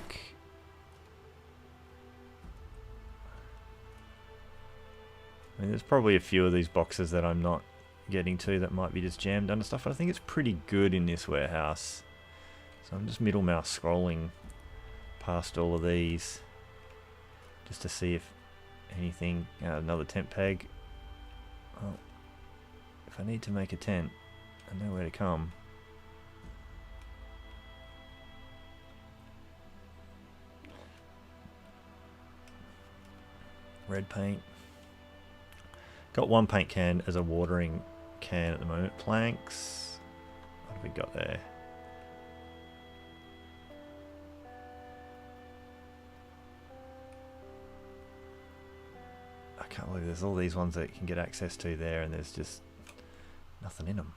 I mean, there's probably a few of these boxes that I'm not getting to that might be just jammed under stuff, but I think it's pretty good in this warehouse. So I'm just middle mouse scrolling past all of these just to see if anything. Another tent peg. Oh, if I need to make a tent, I know where to come. Red paint. Got one paint can as a watering can at the moment. Planks. What have we got there? I can't believe there's all these ones that you can get access to there and there's just nothing in them.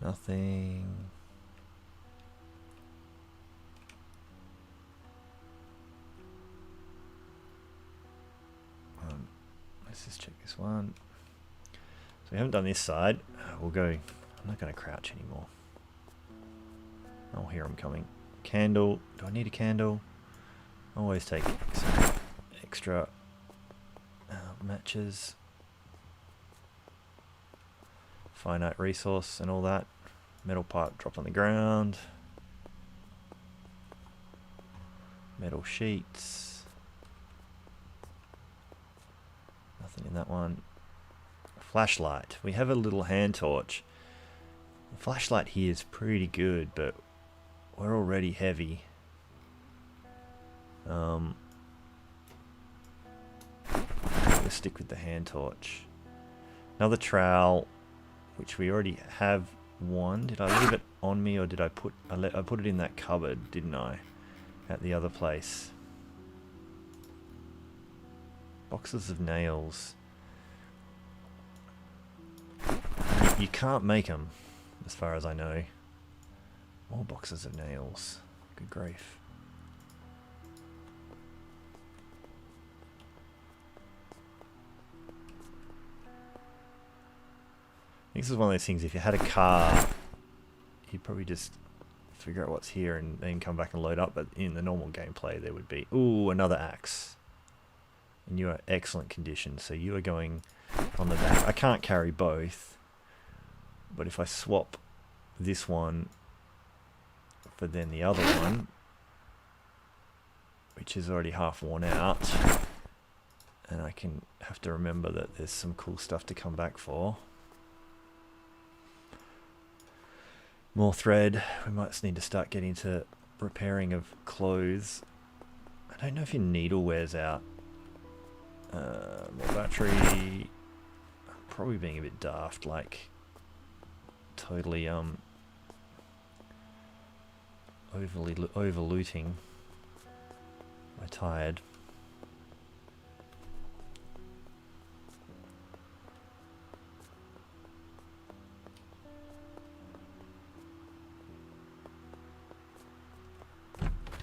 Nothing. Let's just check this one. So we haven't done this side. We'll go. I'm not going to crouch anymore. I'll hear them coming. Candle. Do I need a candle? Always take some extra matches. Finite resource and all that. Metal pipe dropped on the ground. Metal sheets. Nothing in that one. Flashlight. We have a little hand torch. The flashlight here is pretty good, but we're already heavy. Let's stick with the hand torch. Another trowel, which we already have one. Did I leave it on me, or did I put? I put it in that cupboard, didn't I? At the other place. Boxes of nails. You can't make them, as far as I know. More boxes of nails. Good grief. This is one of those things, if you had a car, you'd probably just figure out what's here and then come back and load up, but in the normal gameplay there would be... Ooh, another axe. And you are excellent condition, so you are going on the back. I can't carry both, but if I swap this one for then the other one, which is already half worn out, and I can have to remember that there's some cool stuff to come back for. More thread. We might need to start getting to repairing of clothes. I don't know if your needle wears out. More battery. I'm probably being a bit daft, like totally over looting. I'm tired.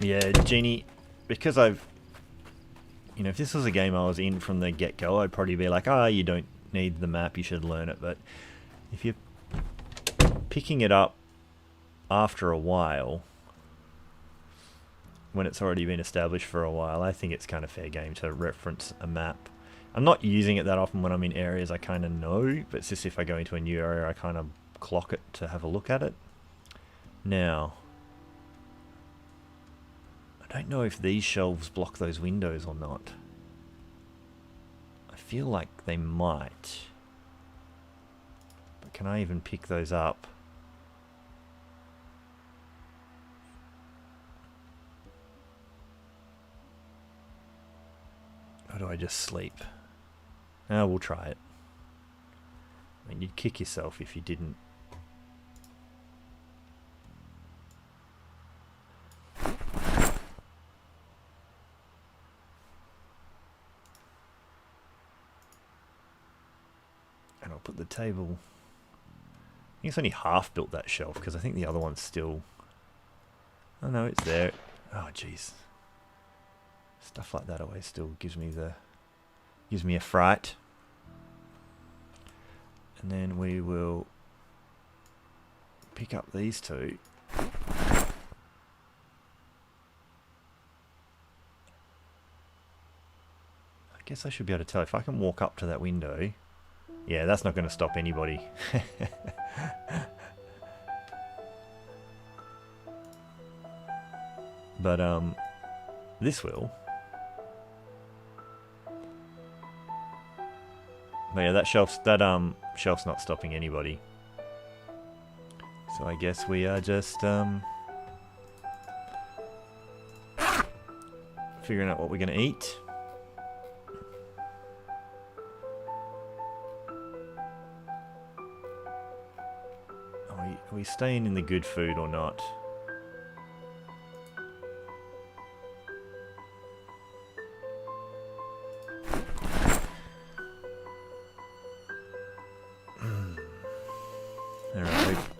Yeah, Genie, because I've, if this was a game I was in from the get-go, I'd probably be like, you don't need the map, you should learn it. But if you're picking it up after a while, when it's already been established for a while, I think it's kind of fair game to reference a map. I'm not using it that often when I'm in areas I kind of know, but it's just if I go into a new area, I kind of clock it to have a look at it. Now, I don't know if these shelves block those windows or not. I feel like they might. But can I even pick those up? Or do I just sleep? We'll try it. I mean, you'd kick yourself if you didn't. And I'll put the table... I think it's only half built, that shelf, because I think the other one's still... Oh no, it's there. Oh jeez. Stuff like that always still gives me a fright. And then we will pick up these two. I guess I should be able to tell if I can walk up to that window. Yeah, that's not going to stop anybody. But this will. But yeah, that shelf's not stopping anybody. So I guess we are just figuring out what we're gonna eat. Are we staying in the good food or not?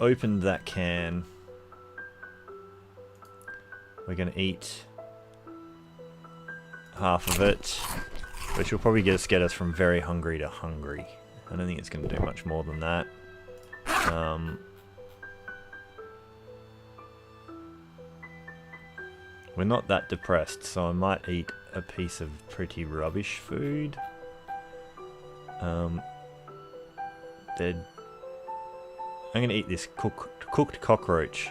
Opened that can. We're going to eat half of it, which will probably get us from very hungry to hungry. I don't think it's going to do much more than that. We're not that depressed, so I might eat a piece of pretty rubbish food. I'm going to eat this cooked cockroach.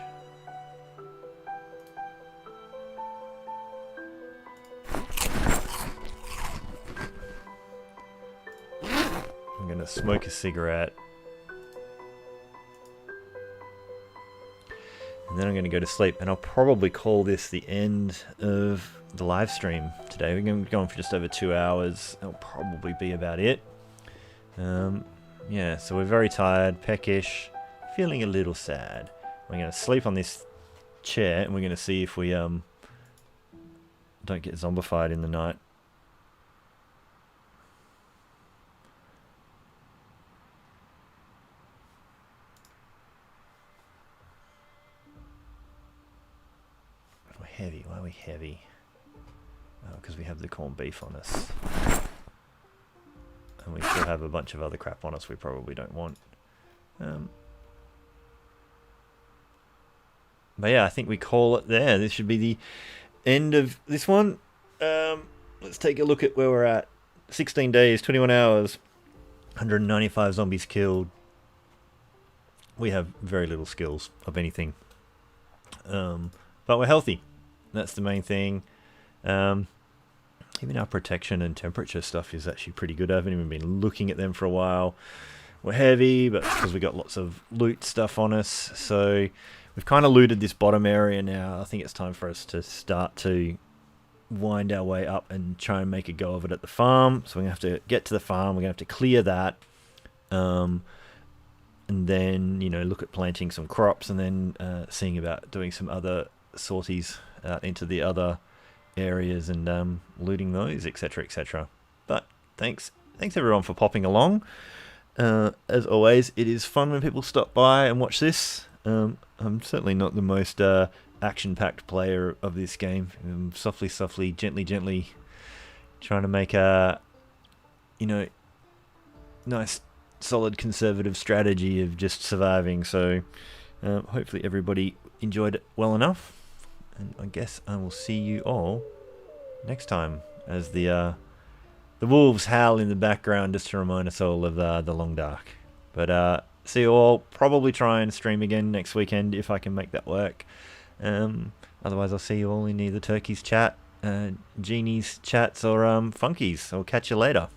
I'm going to smoke a cigarette. And then I'm going to go to sleep. And I'll probably call this the end of the live stream today. We're going to be going for just over 2 hours. That'll probably be about it. Yeah, so we're very tired, peckish. Feeling a little sad. We're going to sleep on this chair and we're going to see if we don't get zombified in the night. We're heavy. Why are we heavy? Oh, because we have the corned beef on us. And we still have a bunch of other crap on us we probably don't want. But yeah, I think we call it there. This should be the end of this one. Let's take a look at where we're at. 16 days, 21 hours, 195 zombies killed. We have very little skills of anything. But we're healthy. That's the main thing. Even our protection and temperature stuff is actually pretty good. I haven't even been looking at them for a while. We're heavy, but it's because we got lots of loot stuff on us. So we've kind of looted this bottom area now. I think it's time for us to start to wind our way up and try and make a go of it at the farm. So we're going to have to get to the farm. We're going to have to clear that. and then, you know, look at planting some crops, and then seeing about doing some other sorties out into the other areas and looting those, etc., etc. But thanks everyone for popping along. As always, it is fun when people stop by and watch this. I'm certainly not the most action-packed player of this game. I'm softly, gently trying to make a, you know, nice, solid, conservative strategy of just surviving. So hopefully everybody enjoyed it well enough. And I guess I will see you all next time as the wolves howl in the background just to remind us all of the long dark. But see you all. Probably try and stream again next weekend if I can make that work. Otherwise, I'll see you all in either Turkey's chat, Genie's chats, or Funky's. I'll catch you later.